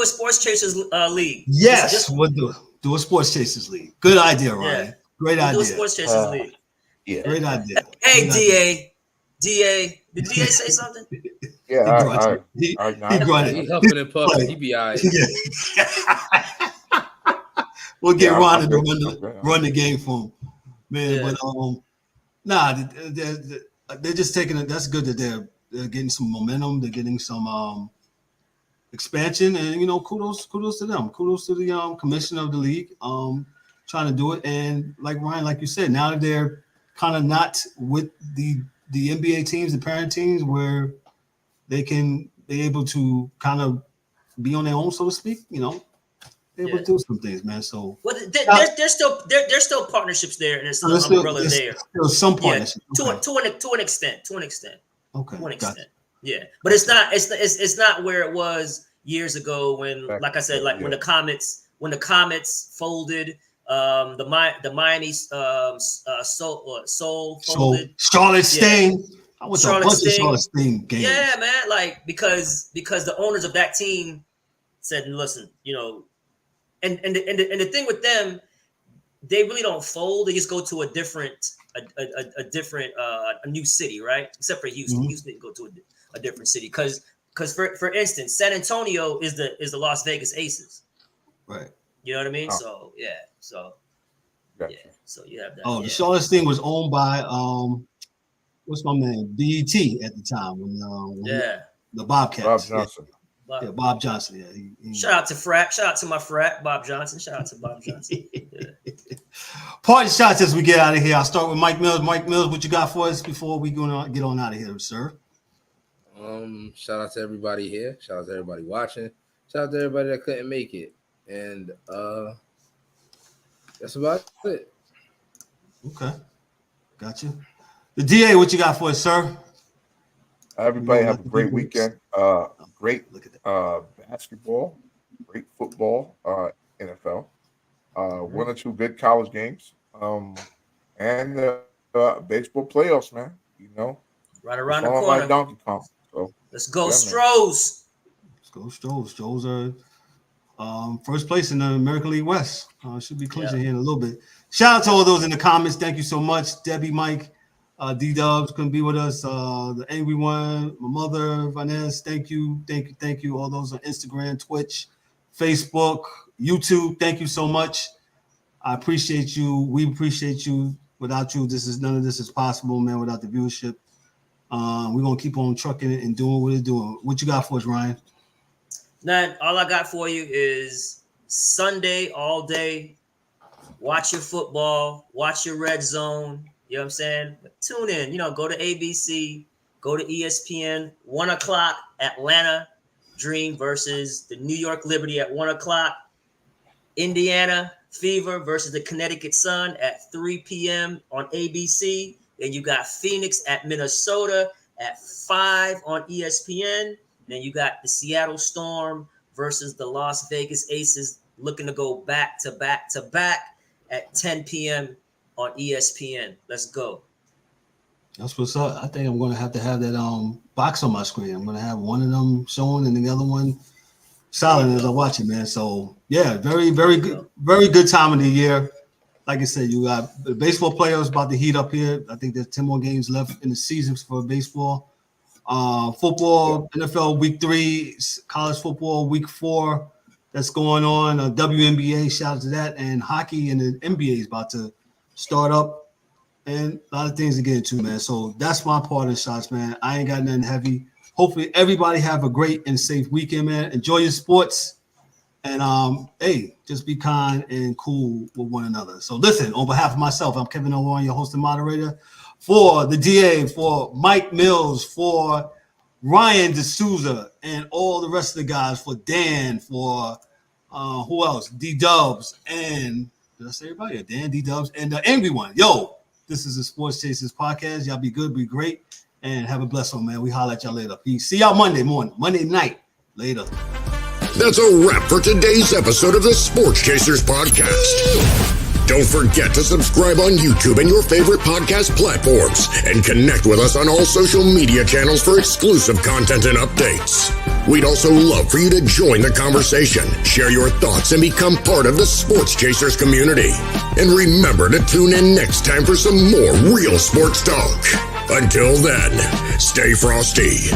a Sports Chasers league. Yes, we'll do a Sports Chasers league. Good idea, Ryan. Yeah. Great idea. Do a Sports Chasers league. Yeah, great idea. Hey, DA, did DA say something? Yeah, he huffing and puffing. He be all right. We'll get Ron to run the game for him, man. Yeah. But they're just taking it. That's good that they're getting some momentum. They're getting some expansion, and kudos to them. Kudos to the commissioner of the league, trying to do it. And like Ryan, like you said, now that they're kind of not with the NBA teams, the parent teams, where they can be able to kind of be on their own, so to speak. They're able to do some things, man. So there's still partnerships there, and there's still umbrella there. There's some partnerships to an extent. Okay, to an extent. Yeah, but it's not where it was years ago when, like I said, when the Comets folded. The Miami Soul folded. Charlotte Sting. I went to a bunch of Charlotte Sting games. Yeah, man. Because the owners of that team said, listen, and the thing with them, they really don't fold. They just go to a different new city, right? Except for Houston. Mm-hmm. Houston didn't go to a different city because for instance, San Antonio is the Las Vegas Aces. Right. You know what I mean? So yeah. So you have that. Oh, the Charlotte Sting was owned by what's my man? BET at the time when the Bobcats. Bob Johnson. Yeah, Bob Johnson. Yeah. Shout out to my frat, Bob Johnson. Shout out to Bob Johnson. Yeah. Party shots as we get out of here. I'll start with Mike Mills. Mike Mills, what you got for us before we gonna get on out of here, sir? Shout out to everybody here. Shout out to everybody watching. Shout out to everybody that couldn't make it. And that's about it. Okay. Got you. The DA, what you got for us, sir? Everybody have a great weekend. Great basketball, great football, NFL. One or two good college games. And baseball playoffs, man. You know, right around the corner. Like Donkey Kong. So let's go, Stros. Let's go, Stros. Stros are first place in the American League West. Should be clinching here in a little bit. Shout out to all those in the comments. Thank you so much, Debbie, Mike, D-Dubs couldn't be with us. The Angry One, my mother, Vanessa. Thank you. All those on Instagram, Twitch, Facebook, YouTube. Thank you so much. I appreciate you. We appreciate you. Without you, none of this is possible, man. Without the viewership, we're gonna keep on trucking it and doing what it's doing. What you got for us, Ryan? None. All I got for you is Sunday all day. Watch your football. Watch your red zone. You know what I'm saying? But tune in. Go to ABC. Go to ESPN. 1 o'clock. Atlanta Dream versus the New York Liberty at 1 o'clock. Indiana Fever versus the Connecticut Sun at 3 p.m. on ABC. Then you got Phoenix at Minnesota at 5 on ESPN. Then you got the Seattle Storm versus the Las Vegas Aces looking to go back to back to back at 10 p.m. on ESPN. Let's go. That's what's up. I think I'm going to have that box on my screen. I'm going to have one of them showing and the other one silent as I watch it, man. So yeah, very, very good time of the year. Like I said, you got the baseball players about to heat up here. I think there's 10 more games left in the seasons for baseball. Football, NFL week 3, college football week 4. That's going on. WNBA, shout out to that, and hockey and the NBA is about to start up, and a lot of things to get into, man. So that's my part of the shots, man. I ain't got nothing heavy. Hopefully everybody have a great and safe weekend, man. Enjoy your sports. And hey, just be kind and cool with one another. So listen, on behalf of myself, I'm Kevin O'Warren, your host and moderator. For the DA, for Mike Mills, for Ryan DeSouza, and all the rest of the guys, for Dan, for who else? D-Dubs, and did I say everybody? Dan, D-Dubs, and the Angry One. Yo, this is the Sports Chasers podcast. Y'all be good, be great. And have a blessed one, man. We holler at y'all later. Peace. See y'all Monday night. Later. That's a wrap for today's episode of the Sports Chasers podcast. Don't forget to subscribe on YouTube and your favorite podcast platforms and connect with us on all social media channels for exclusive content and updates. We'd also love for you to join the conversation, share your thoughts, and become part of the Sports Chasers community. And remember to tune in next time for some more real sports talk. Until then, stay frosty.